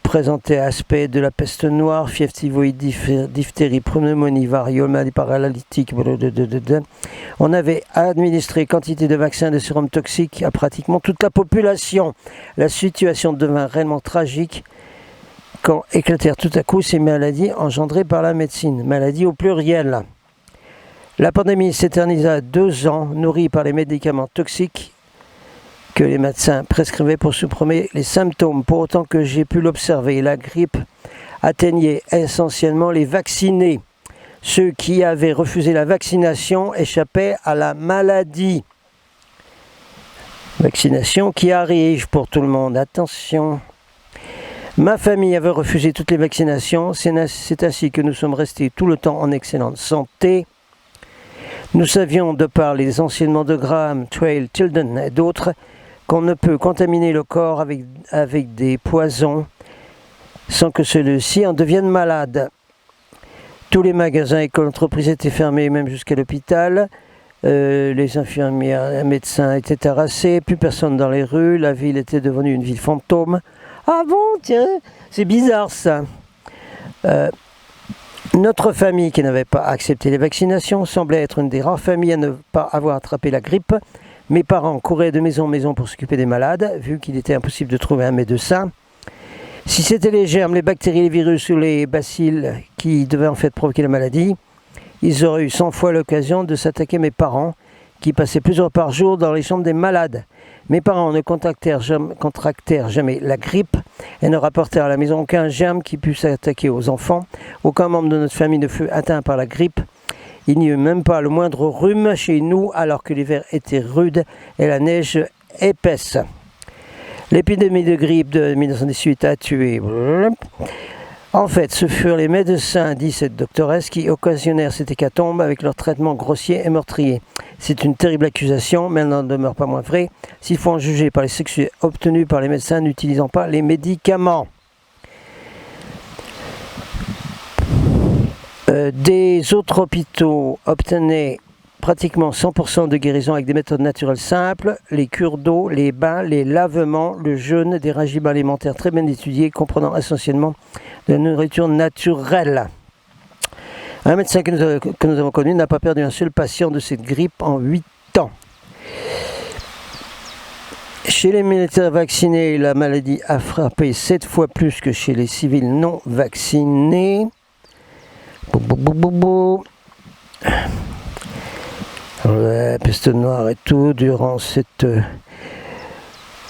Présentait aspect de la peste noire, fièvre typhoïde, diphtérie, pneumonie, variole, maladie paralytique. On avait administré quantité de vaccins et de sérums toxiques à pratiquement toute la population. La situation devint réellement tragique quand éclatèrent tout à coup ces maladies engendrées par la médecine. Maladies au pluriel. La pandémie s'éternisa 2 ans, nourrie par les médicaments toxiques que les médecins prescrivaient pour supprimer les symptômes. Pour autant que j'ai pu l'observer, la grippe atteignait essentiellement les vaccinés. Ceux qui avaient refusé la vaccination échappaient à la maladie. Vaccination qui arrive pour tout le monde, attention. Ma famille avait refusé toutes les vaccinations, c'est ainsi que nous sommes restés tout le temps en excellente santé. Nous savions, de par les enseignements de Graham, Trail, Tilden et d'autres, qu'on ne peut contaminer le corps avec des poisons sans que celui-ci en devienne malade. Tous les magasins et entreprises étaient fermés, même jusqu'à l'hôpital. Les infirmières et les médecins étaient harassés, plus personne dans les rues, la ville était devenue une ville fantôme. Ah bon, tiens, c'est bizarre ça. Notre famille, qui n'avait pas accepté les vaccinations, semblait être une des rares familles à ne pas avoir attrapé la grippe. Mes parents couraient de maison en maison pour s'occuper des malades, vu qu'il était impossible de trouver un médecin. Si c'était les germes, les bactéries, les virus ou les bacilles qui devaient en fait provoquer la maladie, ils auraient eu 100 fois l'occasion de s'attaquer à mes parents, qui passaient plusieurs heures par jour dans les chambres des malades. Mes parents ne contractèrent jamais la grippe et ne rapportèrent à la maison aucun germe qui pût s'attaquer aux enfants. Aucun membre de notre famille ne fut atteint par la grippe. Il n'y eut même pas le moindre rhume chez nous alors que l'hiver était rude et la neige épaisse. L'épidémie de grippe de 1918 a tué. En fait, ce furent les médecins, dit cette doctoresse, qui occasionnèrent cette hécatombe avec leur traitement grossier et meurtrier. C'est une terrible accusation, mais elle n'en demeure pas moins vraie, s'il faut en juger par les succès obtenus par les médecins n'utilisant pas les médicaments. Des autres hôpitaux obtenaient pratiquement 100% de guérison avec des méthodes naturelles simples, les cures d'eau, les bains, les lavements, le jeûne, des régimes alimentaires très bien étudiés, comprenant essentiellement de la nourriture naturelle. Un médecin que nous avons connu n'a pas perdu un seul patient de cette grippe en 8 ans. Chez les militaires vaccinés, la maladie a frappé 7 fois plus que chez les civils non vaccinés. La peste noire et tout, durant cette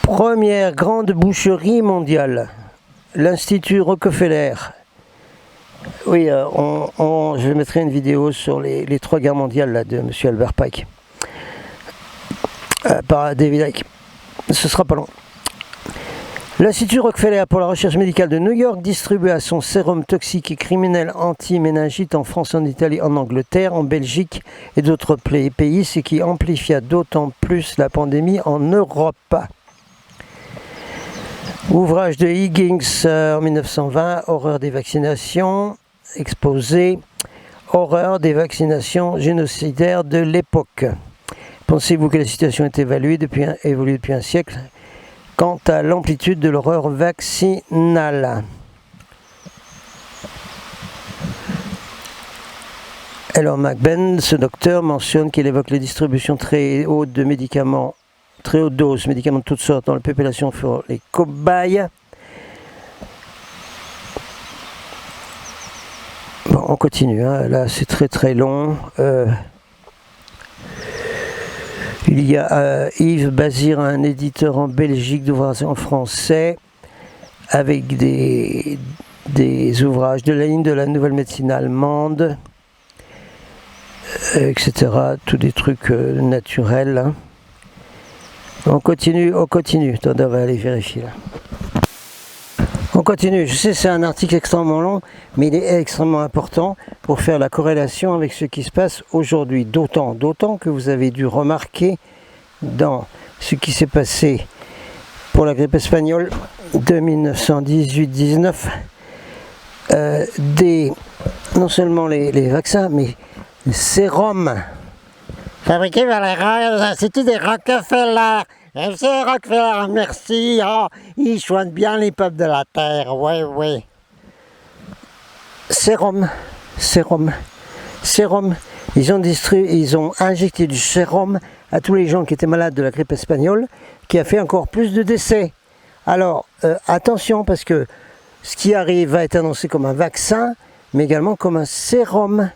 première grande boucherie mondiale, l'Institut Rockefeller. Oui, je mettrai une vidéo sur les 3 guerres mondiales là, de M. Albert Pike, par David Icke. Ce sera pas long. L'Institut Rockefeller pour la recherche médicale de New York distribua son sérum toxique et criminel anti-méningite en France, en Italie, en Angleterre, en Belgique et d'autres pays, ce qui amplifia d'autant plus la pandémie en Europe. Ouvrage de Higgins en 1920, Horreur des vaccinations, exposé, Horreur des vaccinations génocidaires de l'époque. Pensez-vous que la situation est évoluée depuis un siècle quant à l'amplitude de l'horreur vaccinale? Alors McBain, ce docteur, mentionne qu'il évoque les distributions très hautes de médicaments, très haute dose, médicaments de toutes sortes dans la population pour les cobayes. Bon, on continue, hein. Là c'est très très long. Il y a Yves Bazir, un éditeur en Belgique d'ouvrages en français, avec des ouvrages de la ligne de la nouvelle médecine allemande, etc. Tous des trucs naturels. Hein. On continue. Attendez, on va aller vérifier là. On continue. Je sais, c'est un article extrêmement long, mais il est extrêmement important pour faire la corrélation avec ce qui se passe aujourd'hui. D'autant que vous avez dû remarquer dans ce qui s'est passé pour la grippe espagnole de 1918-19, non seulement les vaccins, mais les sérums Fabriqué par l'Institut des Rockefeller. FC Rockefeller, merci. Oh, ils choignent bien les peuples de la Terre. Oui, oui. Sérum. Ils ont injecté du sérum à tous les gens qui étaient malades de la grippe espagnole, qui a fait encore plus de décès. Alors, attention, parce que ce qui arrive va être annoncé comme un vaccin, mais également comme un sérum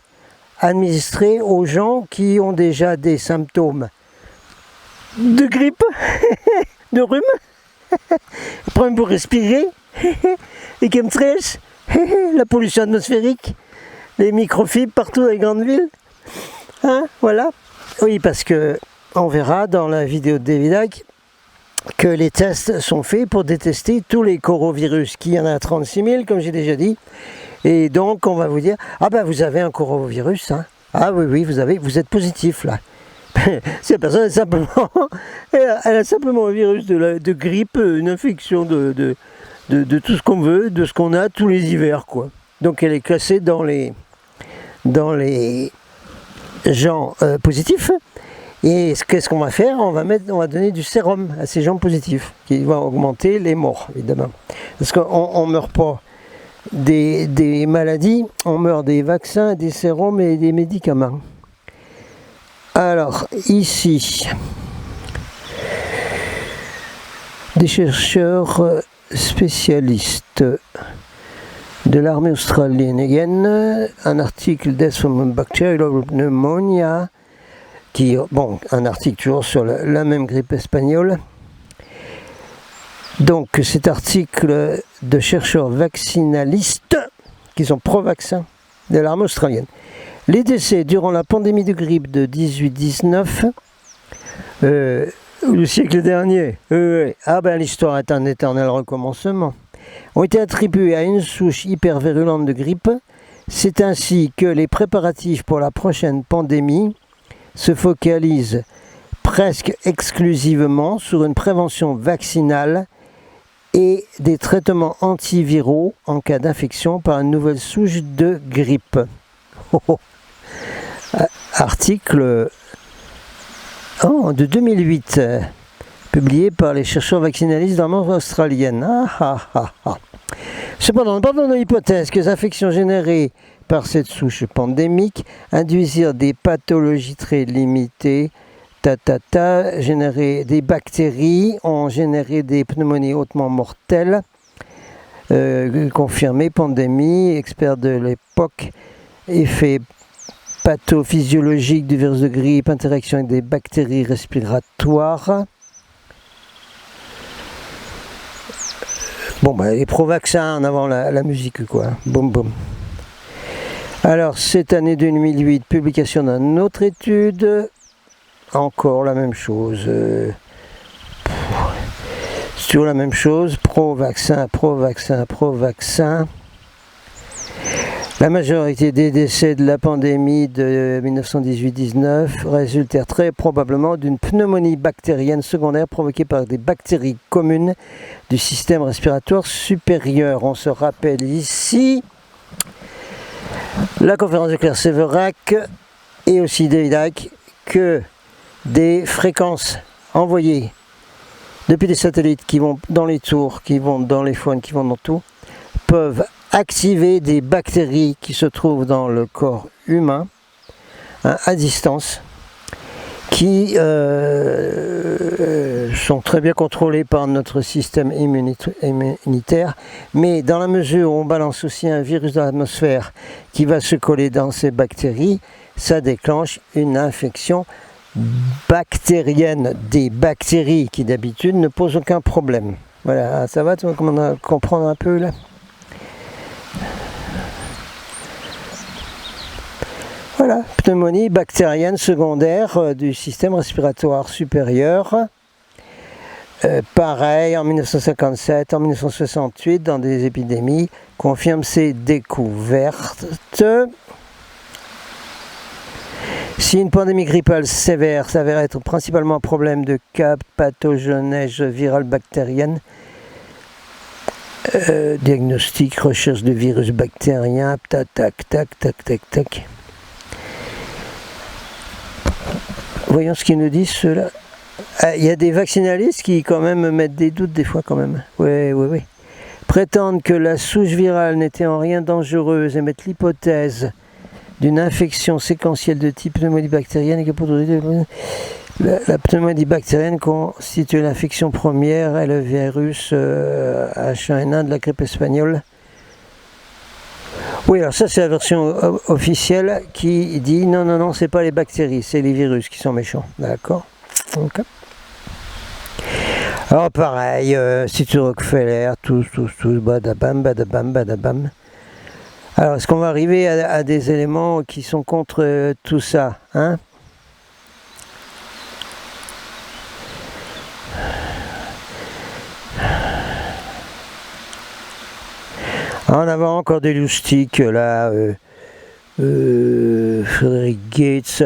administré aux gens qui ont déjà des symptômes de grippe, de rhume, problème pour respirer, les chemtrails, la pollution atmosphérique, les microfibres partout dans les grandes villes. Hein, voilà. Oui, parce que on verra dans la vidéo de David Icke que les tests sont faits pour détester tous les corovirus, qu'il y en a 36 000, comme j'ai déjà dit. Et donc, on va vous dire, ah ben vous avez un corovirus, hein. Ah oui, vous êtes positif, là. Cette personne, elle a simplement un virus de grippe, une infection de tout ce qu'on veut, de ce qu'on a tous les hivers, quoi. Donc, elle est classée dans les gens positifs. Et qu'est-ce qu'on va faire? On va donner du sérum à ces gens positifs, qui va augmenter les morts, évidemment. Parce qu'on ne meurt pas des maladies, on meurt des vaccins, des sérums et des médicaments. Alors, ici, des chercheurs spécialistes de l'armée australienne, un article Death from Bacterial Pneumonia, un article toujours sur la même grippe espagnole. Donc cet article de chercheurs vaccinalistes, qui sont pro-vaccin, de l'armée australienne. Les décès durant la pandémie de grippe de 18-19, le siècle dernier, l'histoire est un éternel recommencement, ont été attribués à une souche hyper virulente de grippe. C'est ainsi que les préparatifs pour la prochaine pandémie se focalisent presque exclusivement sur une prévention vaccinale et des traitements antiviraux en cas d'infection par une nouvelle souche de grippe. Article de 2008, publié par les chercheurs vaccinalistes de l'armée australienne. Cependant, partant de l'hypothèse que les infections générées par cette souche pandémique induisirent des pathologies très limitées, générer des bactéries, ont généré des pneumonies hautement mortelles, confirmé pandémie, experts de l'époque, effet pathophysiologique du virus de grippe, interaction avec des bactéries respiratoires. Les pro-vaccins en avant la musique, quoi. Boum, boum. Alors, cette année 2008, publication d'une autre étude, encore la même chose. C'est toujours la même chose, pro-vaccin. La majorité des décès de la pandémie de 1918-19 résultèrent très probablement d'une pneumonie bactérienne secondaire provoquée par des bactéries communes du système respiratoire supérieur. On se rappelle ici la conférence de Claire Séverac et aussi David Icke que des fréquences envoyées depuis des satellites qui vont dans les tours, qui vont dans les faunes, qui vont dans tout, peuvent activer des bactéries qui se trouvent dans le corps humain à distance, qui sont très bien contrôlées par notre système immunitaire, mais dans la mesure où on balance aussi un virus dans l'atmosphère qui va se coller dans ces bactéries, ça déclenche une infection bactérienne, des bactéries qui d'habitude ne posent aucun problème. Voilà, ça va, tu vas comprendre un peu là? Voilà, pneumonie bactérienne secondaire du système respiratoire supérieur. Pareil, en 1957, en 1968, dans des épidémies, confirme ces découvertes. Si une pandémie grippale sévère s'avère être principalement un problème de cas pathogénèse virale bactérienne, diagnostic, recherche de virus bactérien, tac. Voyons ce qu'ils nous disent ceux-là. Ah, il y a des vaccinalistes qui quand même mettent des doutes des fois quand même. Oui. Prétendent que la souche virale n'était en rien dangereuse et mettent l'hypothèse d'une infection séquentielle de type pneumonie bactérienne et que pour la pneumonie bactérienne constitue l'infection première et le virus H1N1 de la grippe espagnole. Oui, alors ça c'est la version officielle qui dit non, c'est pas les bactéries, c'est les virus qui sont méchants. D'accord. Okay. Alors pareil, Institut Rockefeller, tous, badabam. Alors est-ce qu'on va arriver à des éléments qui sont contre tout ça, hein? En avant encore des loustiques là. Frédéric Gates,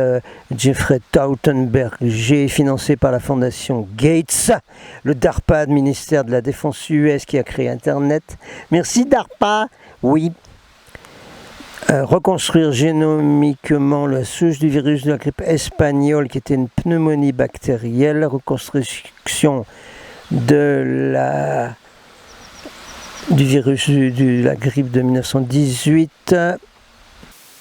Jeffrey Tautenberger, financé par la fondation Gates, le DARPA, ministère de la Défense US qui a créé Internet. Merci DARPA. Oui. Reconstruire génomiquement la souche du virus de la grippe espagnole qui était une pneumonie bactérielle. Reconstruction du virus de la grippe de 1918.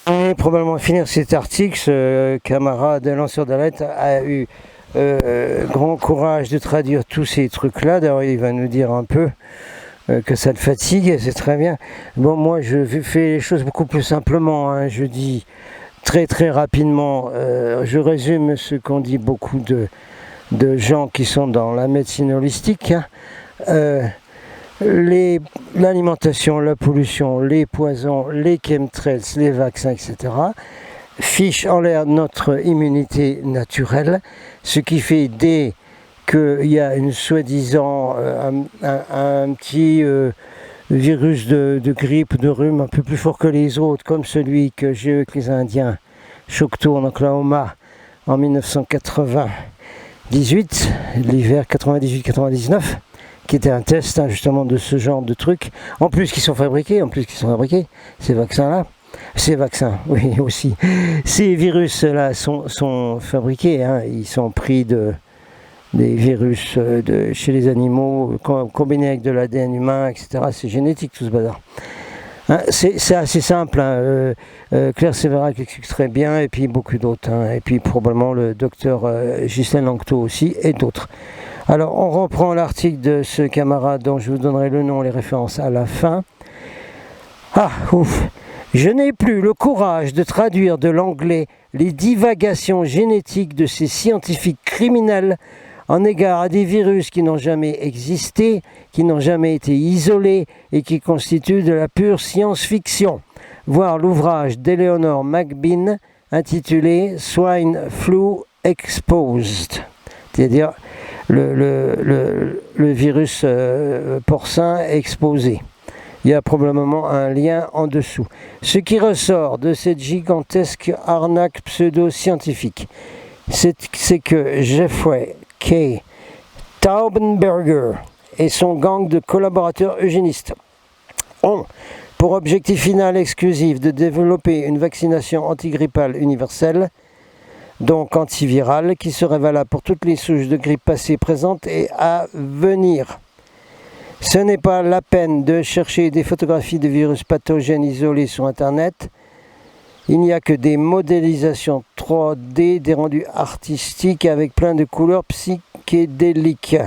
Et probablement finir cet article, ce camarade lanceur d'alerte a eu grand courage de traduire tous ces trucs-là. D'ailleurs, il va nous dire un peu que ça le fatigue, c'est très bien. Bon, moi, je fais les choses beaucoup plus simplement. Hein. Je dis très rapidement, je résume ce qu'ont dit beaucoup de gens qui sont dans la médecine holistique. Hein. L'alimentation, la pollution, les poisons, les chemtrails, les vaccins, etc. fichent en l'air notre immunité naturelle, ce qui fait dès qu'il y a une soi-disant un petit virus de grippe, de rhume un peu plus fort que les autres, comme celui que j'ai eu avec les Indiens, Choctaw en Oklahoma en 1998, l'hiver 98-99, qui était un test hein, justement de ce genre de trucs, en plus qu'ils sont fabriqués, ces vaccins-là, oui aussi, ces virus-là sont fabriqués, hein, ils sont pris des virus chez les animaux, combinés avec de l'ADN humain, etc. C'est génétique tout ce bazar. Hein, c'est assez simple, hein, Claire Sévérac explique très bien, et puis beaucoup d'autres, hein, et puis probablement le docteur Ghislain Lanctot aussi, et d'autres. Alors, on reprend l'article de ce camarade dont je vous donnerai le nom et les références à la fin. Ah, ouf! Je n'ai plus le courage de traduire de l'anglais les divagations génétiques de ces scientifiques criminels en égard à des virus qui n'ont jamais existé, qui n'ont jamais été isolés et qui constituent de la pure science-fiction. Voir l'ouvrage d'Eleanor McBean intitulé Swine Flu Exposed, c'est-à-dire le virus porcin exposé. Il y a probablement un lien en dessous. Ce qui ressort de cette gigantesque arnaque pseudo-scientifique, c'est que Jeffrey K. Taubenberger et son gang de collaborateurs eugénistes ont pour objectif final exclusif de développer une vaccination antigrippale universelle, donc antivirale, qui serait valable pour toutes les souches de grippe passées, présentes et à venir. Ce n'est pas la peine de chercher des photographies de virus pathogènes isolés sur Internet. Il n'y a que des modélisations 3D, des rendus artistiques avec plein de couleurs psychédéliques.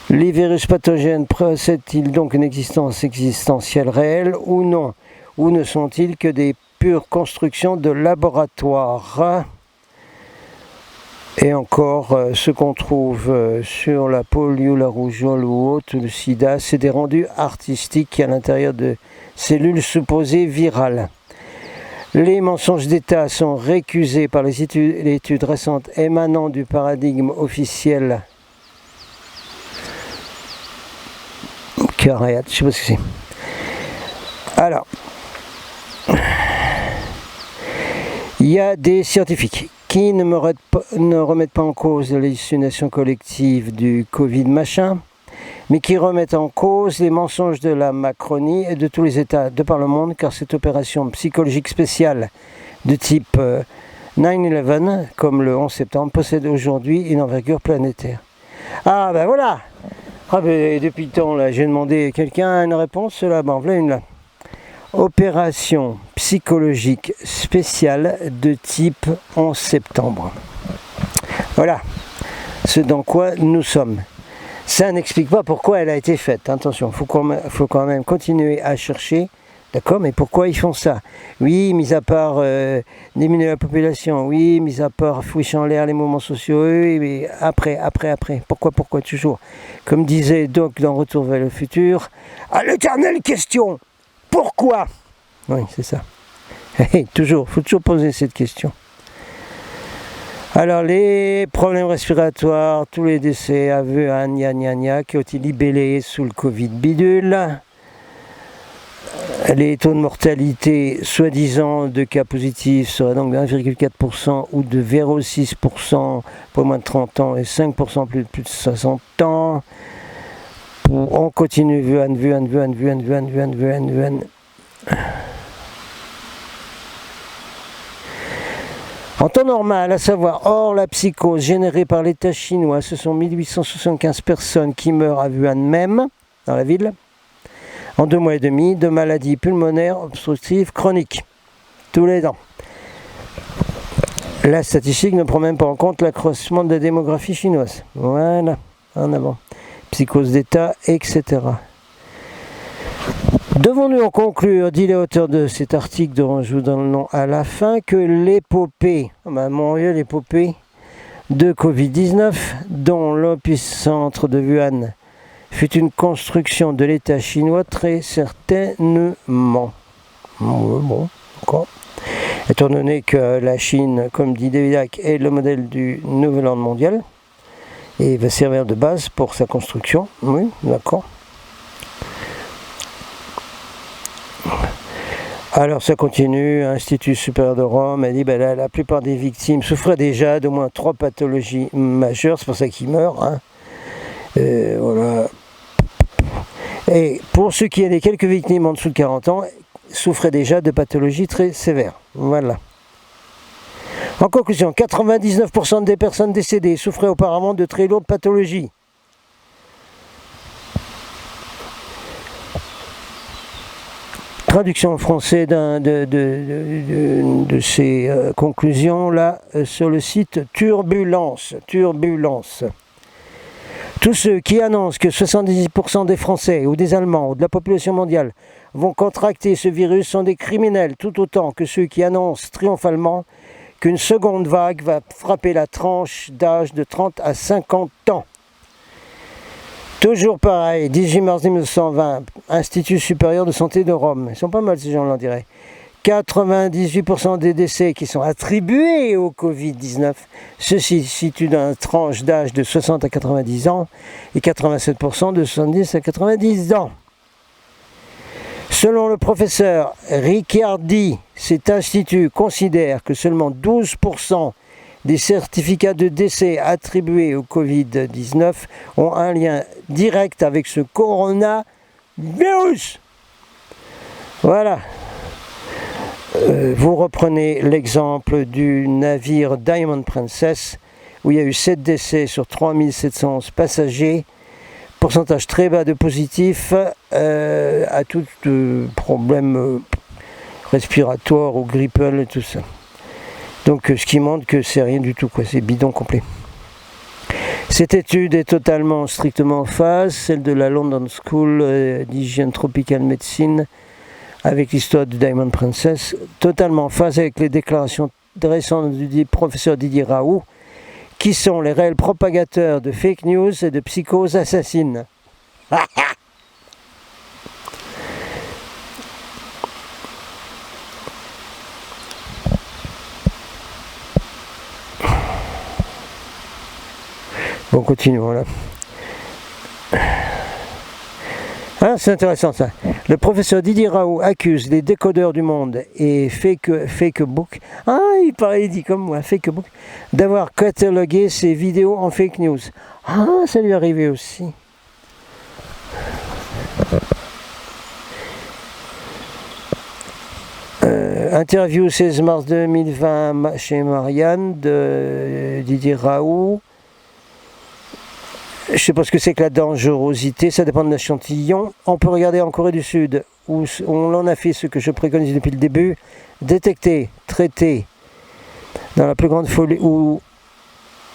Les virus pathogènes possèdent-ils donc une existence existentielle réelle ou non? Ou ne sont-ils que des pure construction de laboratoire? Et encore, ce qu'on trouve sur la polio, la rougeole ou autre, le sida, c'est des rendus artistiques à l'intérieur de cellules supposées virales. Les mensonges d'État sont récusés par les études récentes émanant du paradigme officiel. Cariat, je sais pas ce que c'est. Alors, il y a des scientifiques qui ne remettent pas en cause l'hallucination collective du Covid machin, mais qui remettent en cause les mensonges de la Macronie et de tous les États de par le monde, car cette opération psychologique spéciale de type 9/11, comme le 11 septembre, possède aujourd'hui une envergure planétaire. Ah ben voilà. Ah ben depuis le temps là, j'ai demandé à quelqu'un une réponse là, ben voilà une là. Opération psychologique spéciale de type 11 septembre. Voilà ce dans quoi nous sommes. Ça n'explique pas pourquoi elle a été faite. Attention, faut quand même continuer à chercher. D'accord, mais pourquoi ils font ça? Oui, mis à part diminuer la population, oui, mis à part fouiller en l'air les mouvements sociaux, oui, mais après. Pourquoi toujours? Comme disait Doc dans Retour vers le futur, à l'éternelle question, pourquoi? Oui, c'est ça. Toujours, faut toujours poser cette question. Alors, les problèmes respiratoires, tous les décès à Wuhan, qui ont été libellés sous le Covid bidule. Les taux de mortalité, soi-disant, de cas positifs seraient donc de 1,4% ou de 0,6% pour moins de 30 ans et 5% plus de 60 ans. On continue, Wuhan. En temps normal, à savoir hors la psychose générée par l'État chinois, ce sont 1875 personnes qui meurent à Wuhan même, dans la ville, en 2 mois et demi, de maladies pulmonaires obstructives chroniques, tous les ans. La statistique ne prend même pas en compte l'accroissement de la démographie chinoise. Voilà, en avant. Psychose d'État, etc. Devons-nous en conclure, dit l'auteur de cet article dont je vous donne le nom à la fin, que l'épopée, l'épopée de Covid-19, dont l'épicentre de Wuhan fut une construction de l'État chinois très certainement. Bon, d'accord. Étant donné que la Chine, comme dit David Icke, est le modèle du nouvel ordre mondial et va servir de base pour sa construction, oui, d'accord. Alors ça continue, Institut supérieur de Rome, elle dit la plupart des victimes souffraient déjà d'au moins 3 pathologies majeures, c'est pour ça qu'ils meurent. Hein. Voilà. Et pour ce qui est des quelques victimes en dessous de 40 ans, souffraient déjà de pathologies très sévères. Voilà. En conclusion, 99% des personnes décédées souffraient auparavant de très lourdes pathologies. Traduction en français de ces conclusions là sur le site Turbulence. Tous ceux qui annoncent que 70% des Français ou des Allemands ou de la population mondiale vont contracter ce virus sont des criminels, tout autant que ceux qui annoncent triomphalement qu'une seconde vague va frapper la tranche d'âge de 30 à 50 ans. Toujours pareil, 18 mars 1920, Institut supérieur de santé de Rome. Ils sont pas mal ces gens-là, on dirait. 98% des décès qui sont attribués au Covid-19 se situent dans une tranche d'âge de 60 à 90 ans et 87% de 70 à 90 ans. Selon le professeur Ricciardi, cet institut considère que seulement 12% des certificats de décès attribués au Covid-19 ont un lien direct avec ce coronavirus. Voilà. Vous reprenez l'exemple du navire Diamond Princess, où il y a eu 7 décès sur 3711 passagers, pourcentage très bas de positifs à tout problème respiratoire ou grippal et tout ça. Donc ce qui montre que c'est rien du tout, quoi, c'est bidon complet. Cette étude est totalement, strictement en phase, celle de la London School d'Hygiene Tropical Medicine, avec l'histoire de Diamond Princess, totalement en phase avec les déclarations récentes du professeur Didier Raoult, qui sont les réels propagateurs de fake news et de psychoses assassines. Bon, continuons là. Ah, c'est intéressant ça. Le professeur Didier Raoult accuse les décodeurs du monde et Facebook, il dit comme moi, Facebook, d'avoir catalogué ses vidéos en fake news. Ah, ça lui est arrivé aussi. Interview 16 mars 2020 chez Marianne de Didier Raoult. Je ne sais pas ce que c'est que la dangerosité, ça dépend de l'échantillon. On peut regarder en Corée du Sud, où on en a fait ce que je préconise depuis le début, détecter, traiter, dans la plus grande folie, ou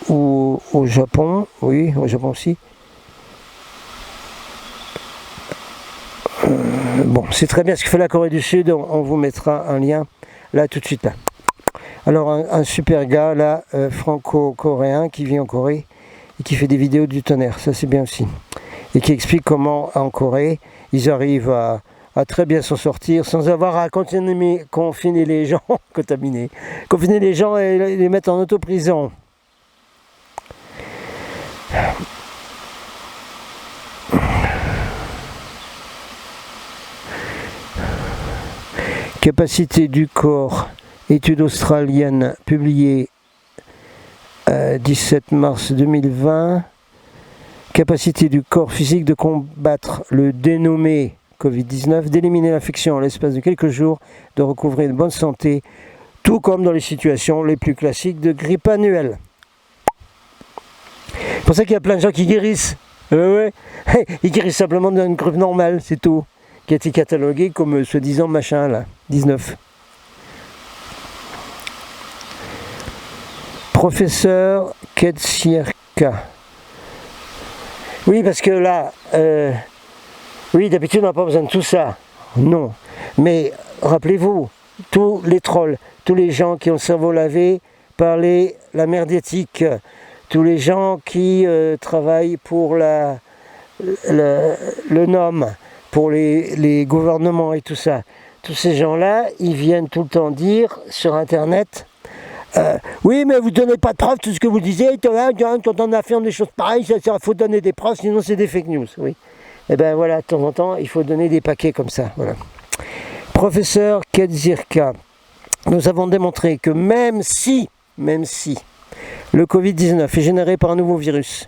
au Japon, oui, au Japon aussi. Bon, c'est très bien ce que fait la Corée du Sud, on vous mettra un lien là tout de suite là. Alors un super gars là, franco-coréen qui vit en Corée et qui fait des vidéos du tonnerre, ça c'est bien aussi. Et qui explique comment en Corée, ils arrivent à très bien s'en sortir sans avoir à confiner les gens, contaminés, confiner les gens et les mettre en auto-prison. Capacité du corps, étude australienne publiée 17 mars 2020. Capacité du corps physique de combattre le dénommé Covid-19, d'éliminer l'infection en l'espace de quelques jours, de recouvrer une bonne santé, tout comme dans les situations les plus classiques de grippe annuelle. C'est pour ça qu'il y a plein de gens qui guérissent. Ouais. Ils guérissent simplement d'une grippe normale, c'est tout. Qui a été catalogué comme soi-disant machin là, 19. Professeur Ketsierka. Oui, parce que là, oui, d'habitude on n'a pas besoin de tout ça. Non. Mais rappelez-vous, tous les trolls, tous les gens qui ont le cerveau lavé par la merdiétique, tous les gens qui travaillent pour le NOM, pour les gouvernements et tout ça. Tous ces gens-là, ils viennent tout le temps dire sur Internet oui, mais vous ne donnez pas de preuves, tout ce que vous disiez, quand on affirme des choses pareilles, il faut donner des preuves, sinon c'est des fake news. Oui. Et bien voilà, de temps en temps, il faut donner des paquets comme ça. Voilà. Professeur Kedzirka, nous avons démontré que même si le Covid-19 est généré par un nouveau virus,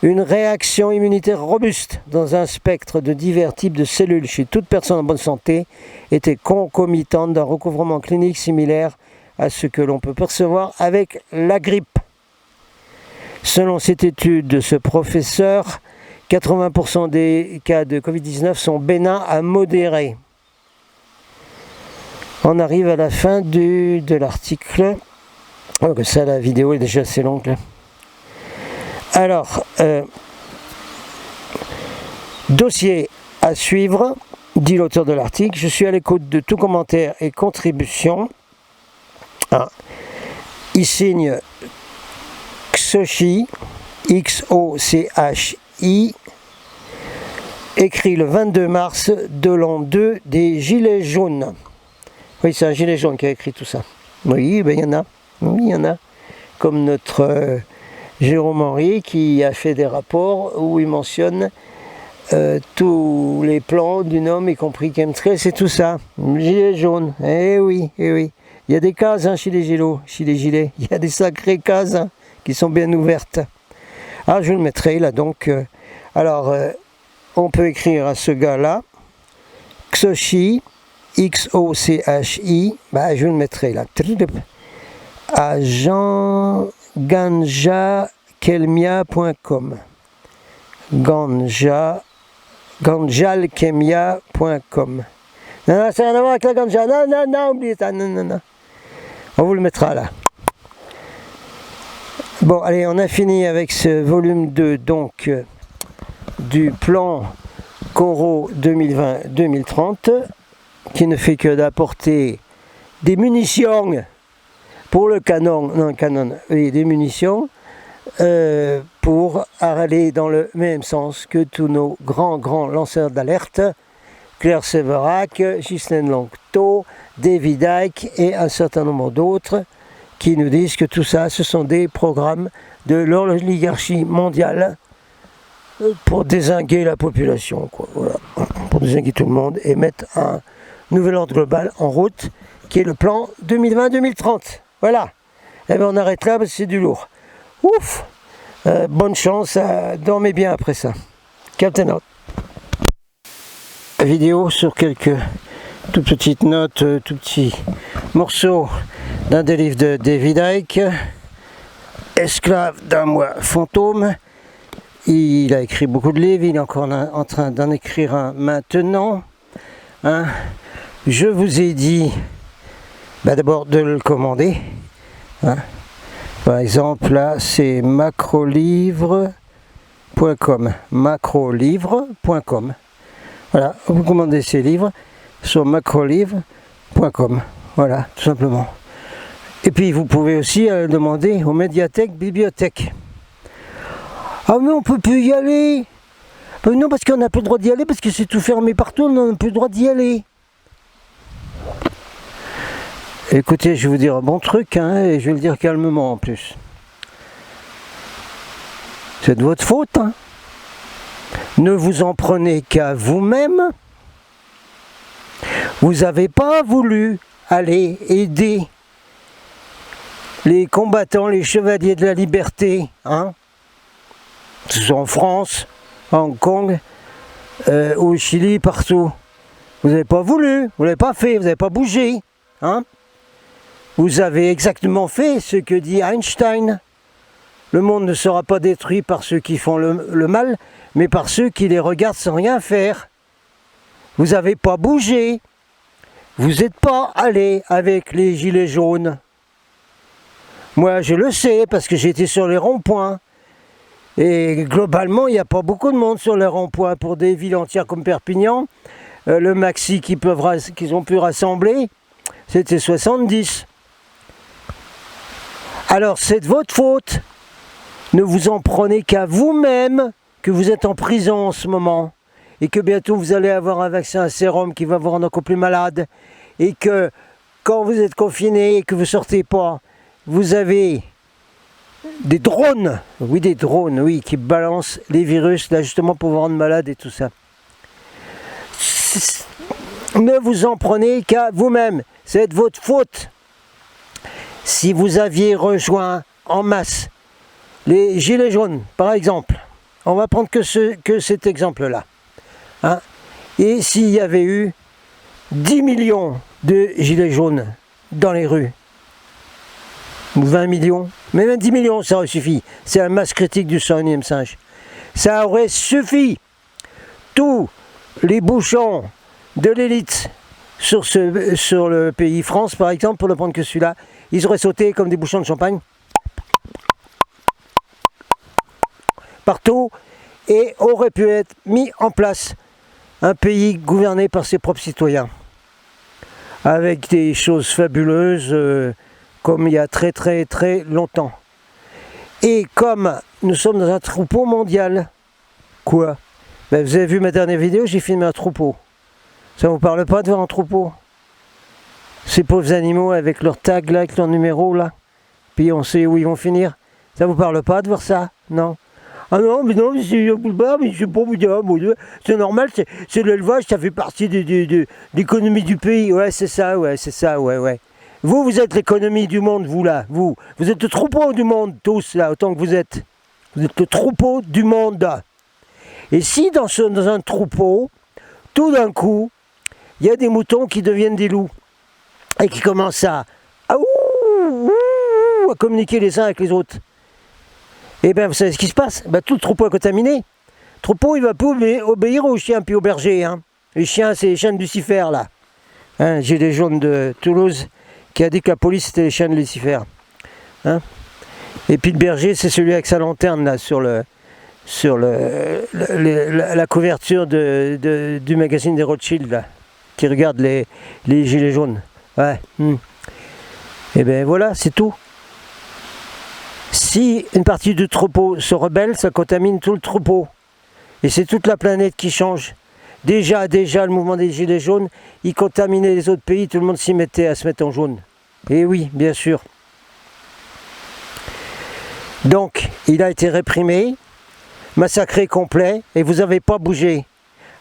une réaction immunitaire robuste dans un spectre de divers types de cellules chez toute personne en bonne santé était concomitante d'un recouvrement clinique similaire à ce que l'on peut percevoir avec la grippe. Selon cette étude de ce professeur, 80% des cas de Covid-19 sont bénins à modérés. On arrive à la fin de l'article. Oh, que ça, la vidéo est déjà assez longue là. Alors, dossier à suivre, dit l'auteur de l'article. Je suis à l'écoute de tout commentaire et contribution. Il signe Xochi, Xochi, écrit le 22 mars de l'an 2 des Gilets jaunes. Oui, c'est un gilet jaune qui a écrit tout ça. Oui, ben il y en a. Oui, il y en a. Comme notre Jérôme Henry qui a fait des rapports où il mentionne tous les plans du NOM, y compris chemtrail, c'est tout ça. Gilet jaune. Eh oui, eh oui. Il y a des cases chez les gilets. Il y a des sacrées cases qui sont bien ouvertes. Ah, je le mettrai là donc. Alors, on peut écrire à ce gars-là, Xochi, Xochi, bah, je le mettrai là. À jeanganjakelmia.com. Ganjalkemia.com. Non, ça n'a rien à voir avec la ganja. Non, oubliez ça. Non. On vous le mettra là. Bon, allez, on a fini avec ce volume 2, donc, du plan Coro 2020-2030, qui ne fait que d'apporter des munitions pour le canon, des munitions pour aller dans le même sens que tous nos grands lanceurs d'alerte, Claire Séverac, Ghislaine Lanctot, David Icke et un certain nombre d'autres qui nous disent que tout ça, ce sont des programmes de l'oligarchie mondiale pour dézinguer la population, quoi. Voilà. Pour dézinguer tout le monde et mettre un nouvel ordre global en route, qui est le plan 2020-2030. Voilà. Et bien on arrête là parce que c'est du lourd. Ouf. Bonne chance, dormez bien après ça. Captain out. Vidéo sur quelques toute petite note, tout petit morceau d'un des livres de David Icke, Esclave d'un moi fantôme. Il a écrit beaucoup de livres, il est encore en train d'en écrire un maintenant. Hein. Je vous ai dit d'abord de le commander. Hein. Par exemple, là, c'est macrolivre.com. Macrolivre.com. Voilà, vous commandez ces livres sur macrolivre.com. Voilà, tout simplement. Et puis, vous pouvez aussi demander aux médiathèques, bibliothèques. Ah, mais on peut plus y aller. Non, parce qu'on n'a plus le droit d'y aller, parce que c'est tout fermé partout, on n'a plus le droit d'y aller. Écoutez, je vais vous dire un bon truc, hein, et je vais le dire calmement en plus. C'est de votre faute, hein. Ne vous en prenez qu'à vous-même. Vous n'avez pas voulu aller aider les combattants, les chevaliers de la liberté, hein, que ce soit en France, à Hong Kong, au Chili, partout. Vous n'avez pas voulu, vous ne l'avez pas fait, vous n'avez pas bougé, hein. Vous avez exactement fait ce que dit Einstein. Le monde ne sera pas détruit par ceux qui font le mal, mais par ceux qui les regardent sans rien faire. Vous n'avez pas bougé. Vous n'êtes pas allé avec les gilets jaunes. Moi, je le sais, parce que j'étais sur les ronds-points. Et globalement, il n'y a pas beaucoup de monde sur les ronds-points. Pour des villes entières comme Perpignan, le maxi qu'ils ont pu rassembler, c'était 70. Alors, c'est de votre faute. Ne vous en prenez qu'à vous-même, que vous êtes en prison en ce moment, et que bientôt vous allez avoir un vaccin à sérum qui va vous rendre encore plus malade, et que quand vous êtes confiné et que vous ne sortez pas, vous avez des drones, oui, qui balancent les virus, là justement pour vous rendre malade et tout ça. Ne vous en prenez qu'à vous-même, c'est de votre faute. Si vous aviez rejoint en masse les gilets jaunes, par exemple, on va prendre que cet exemple-là, hein, et s'il y avait eu 10 millions de gilets jaunes dans les rues, ou 20 millions, mais même 10 millions, ça aurait suffi. C'est la masse critique du 101e singe. Ça aurait suffi. Tous les bouchons de l'élite sur le pays France, par exemple, pour ne prendre que celui-là, ils auraient sauté comme des bouchons de champagne partout et aurait pu être mis en place un pays gouverné par ses propres citoyens avec des choses fabuleuses comme il y a très très très longtemps. Et comme nous sommes dans un troupeau mondial, quoi, ben, vous avez vu ma dernière vidéo, j'ai filmé un troupeau. Ça vous parle pas de voir un troupeau? Ces pauvres animaux avec leur tag là, avec leur numéro là, puis on sait où ils vont finir. Ça vous parle pas de voir ça? Non? Ah non, mais c'est pas vous dire, c'est normal, c'est l'élevage, ça fait partie de l'économie du pays. Ouais, c'est ça, ouais. Vous êtes l'économie du monde, vous là, vous êtes le troupeau du monde, tous là, autant que vous êtes. Vous êtes le troupeau du monde. Et si dans un troupeau, tout d'un coup, il y a des moutons qui deviennent des loups, et qui commencent à communiquer les uns avec les autres, et bien vous savez ce qui se passe, ben, tout le troupeau est contaminé. Le troupeau il va plus obéir aux chiens puis aux bergers. Hein. Les chiens c'est les chiens de Lucifer là. Hein, Gilet jaune de Toulouse qui a dit que la police c'était les chiens de Lucifer. Hein. Et puis le berger c'est celui avec sa lanterne là sur la couverture du magazine des Rothschild là, qui regarde les gilets jaunes. Ouais. Et bien voilà, c'est tout. Si une partie du troupeau se rebelle, ça contamine tout le troupeau. Et c'est toute la planète qui change. Déjà, le mouvement des gilets jaunes, il contaminait les autres pays, tout le monde s'y mettait à se mettre en jaune. Et oui, bien sûr. Donc, il a été réprimé, massacré complet, et vous n'avez pas bougé.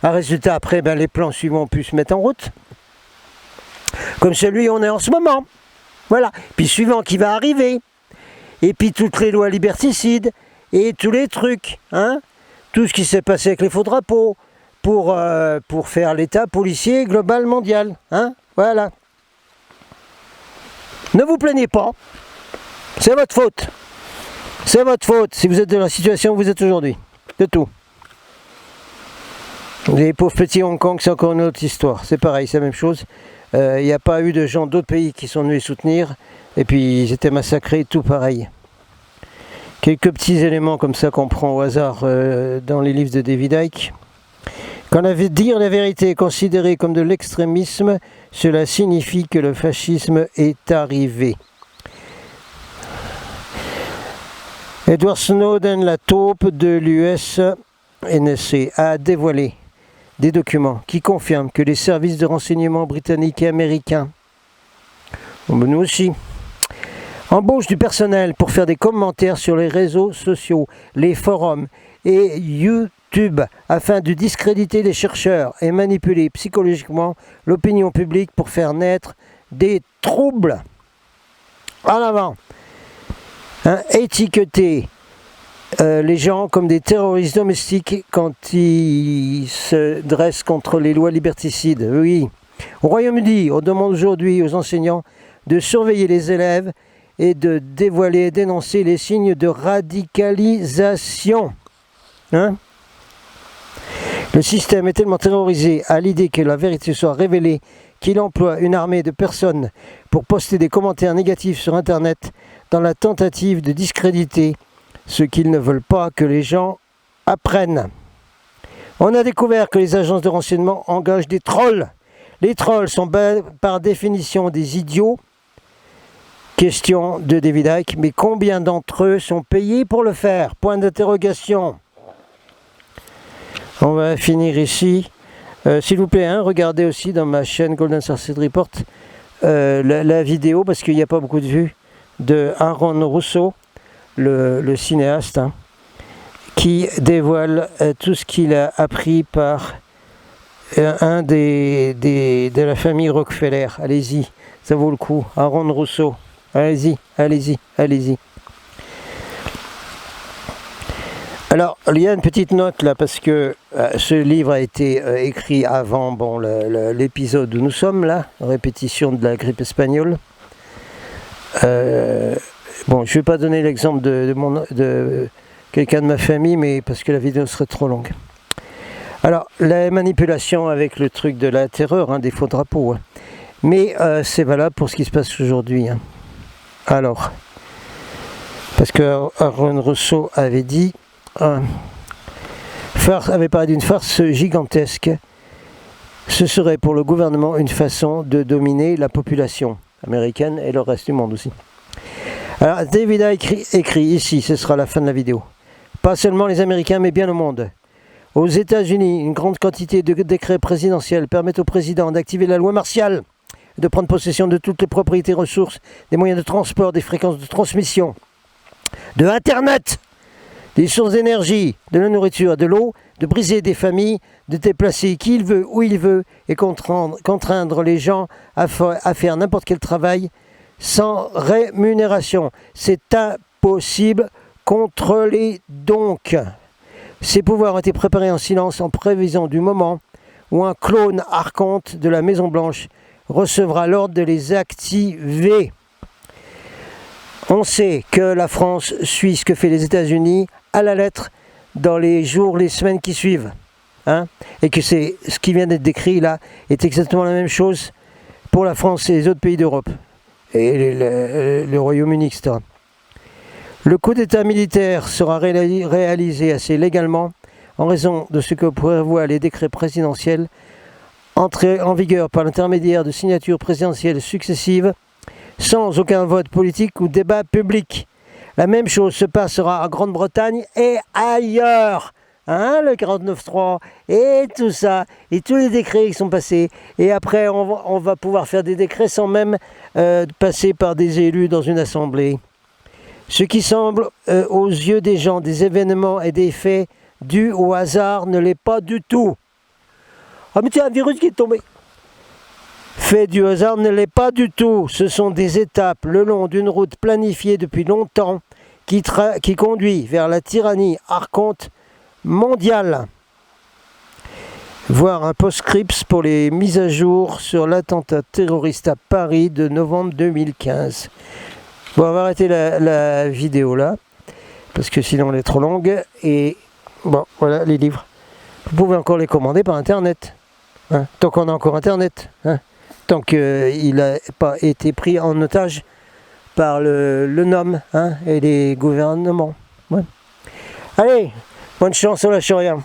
Un résultat, après, ben, les plans suivants ont pu se mettre en route. Comme celui où on est en ce moment. Voilà. Puis suivant qui va arriver. Et puis toutes les lois liberticides. Et tous les trucs. Hein, tout ce qui s'est passé avec les faux drapeaux. pour faire l'état policier global mondial. Hein, voilà. Ne vous plaignez pas. C'est votre faute. C'est votre faute si vous êtes dans la situation où vous êtes aujourd'hui. De tout. Les pauvres petits Hong Kong, c'est encore une autre histoire. C'est pareil, c'est la même chose. Il n'y a pas eu de gens d'autres pays qui sont venus soutenir. Et puis ils étaient massacrés, tout pareil. Quelques petits éléments comme ça qu'on prend au hasard dans les livres de David Icke. Quand dire la vérité est considéré comme de l'extrémisme, cela signifie que le fascisme est arrivé. Edward Snowden, la taupe de l'US-NSC, a dévoilé des documents qui confirment que les services de renseignement britanniques et américains, nous aussi, embauchent du personnel pour faire des commentaires sur les réseaux sociaux, les forums et YouTube afin de discréditer les chercheurs et manipuler psychologiquement l'opinion publique pour faire naître des troubles. En avant, étiqueter les gens comme des terroristes domestiques quand ils se dressent contre les lois liberticides. Oui. Au Royaume-Uni, on demande aujourd'hui aux enseignants de surveiller les élèves et de dévoiler et dénoncer les signes de radicalisation. Le système est tellement terrorisé à l'idée que la vérité soit révélée qu'il emploie une armée de personnes pour poster des commentaires négatifs sur Internet dans la tentative de discréditer ce qu'ils ne veulent pas que les gens apprennent. On a découvert que les agences de renseignement engagent des trolls. Les trolls sont par définition des idiots. Question de David Icke, mais combien d'entre eux sont payés pour le faire? Point d'interrogation. On va finir ici. S'il vous plaît, regardez aussi dans ma chaîne Golden Sunset Report la vidéo, parce qu'il n'y a pas beaucoup de vues, de Aaron Russo, le cinéaste, qui dévoile tout ce qu'il a appris par un de la famille Rockefeller. Allez-y, ça vaut le coup. Aaron Russo, allez-y, allez-y, allez-y. Alors, il y a une petite note là, parce que ce livre a été écrit avant l'épisode où nous sommes là, répétition de la grippe espagnole. Je ne vais pas donner l'exemple de quelqu'un de ma famille, mais parce que la vidéo serait trop longue. Alors, la manipulation avec le truc de la terreur, des faux drapeaux. Mais c'est valable pour ce qui se passe aujourd'hui. Alors, parce que Aaron Russo avait dit, avait parlé d'une farce gigantesque. Ce serait pour le gouvernement une façon de dominer la population américaine et le reste du monde aussi. Alors, David a écrit ici, ce sera la fin de la vidéo. Pas seulement les Américains, mais bien le monde. Aux États-Unis, une grande quantité de décrets présidentiels permettent au président d'activer la loi martiale, de prendre possession de toutes les propriétés, ressources, des moyens de transport, des fréquences de transmission, de Internet, des sources d'énergie, de la nourriture, de l'eau, de briser des familles, de déplacer qui il veut, où il veut, et contraindre les gens à faire n'importe quel travail sans rémunération. C'est impossible. Contrôlez donc. Ces pouvoirs ont été préparés en silence en prévision du moment où un clone archonte de la Maison Blanche recevra l'ordre de les activer. On sait que la France suit ce que fait les États-Unis à la lettre dans les jours, les semaines qui suivent. Et que c'est ce qui vient d'être décrit là est exactement la même chose pour la France et les autres pays d'Europe. Et le Royaume-Uni, etc. Le coup d'État militaire sera réalisé assez légalement en raison de ce que prévoient les décrets présidentiels entrés en vigueur par l'intermédiaire de signatures présidentielles successives sans aucun vote politique ou débat public. La même chose se passera en Grande-Bretagne et ailleurs. Le 49.3 et tout ça, et tous les décrets qui sont passés. Et après, on va pouvoir faire des décrets sans même passer par des élus dans une assemblée. Ce qui semble, aux yeux des gens, des événements et des faits dus au hasard ne l'est pas du tout. Ah mais tiens, un virus qui est tombé. Fait du hasard ne l'est pas du tout. Ce sont des étapes le long d'une route planifiée depuis longtemps qui conduit vers la tyrannie archonte mondiale. voir un post-script pour les mises à jour sur l'attentat terroriste à Paris de novembre 2015. Bon, on va arrêter la vidéo là, parce que sinon elle est trop longue. Et bon, voilà les livres. Vous pouvez encore les commander par internet, hein, tant qu'on a encore internet, hein, tant qu'il n'a pas été pris en otage par le NOM, hein, et les gouvernements. Ouais. Allez, bonne chance, on lâche rien.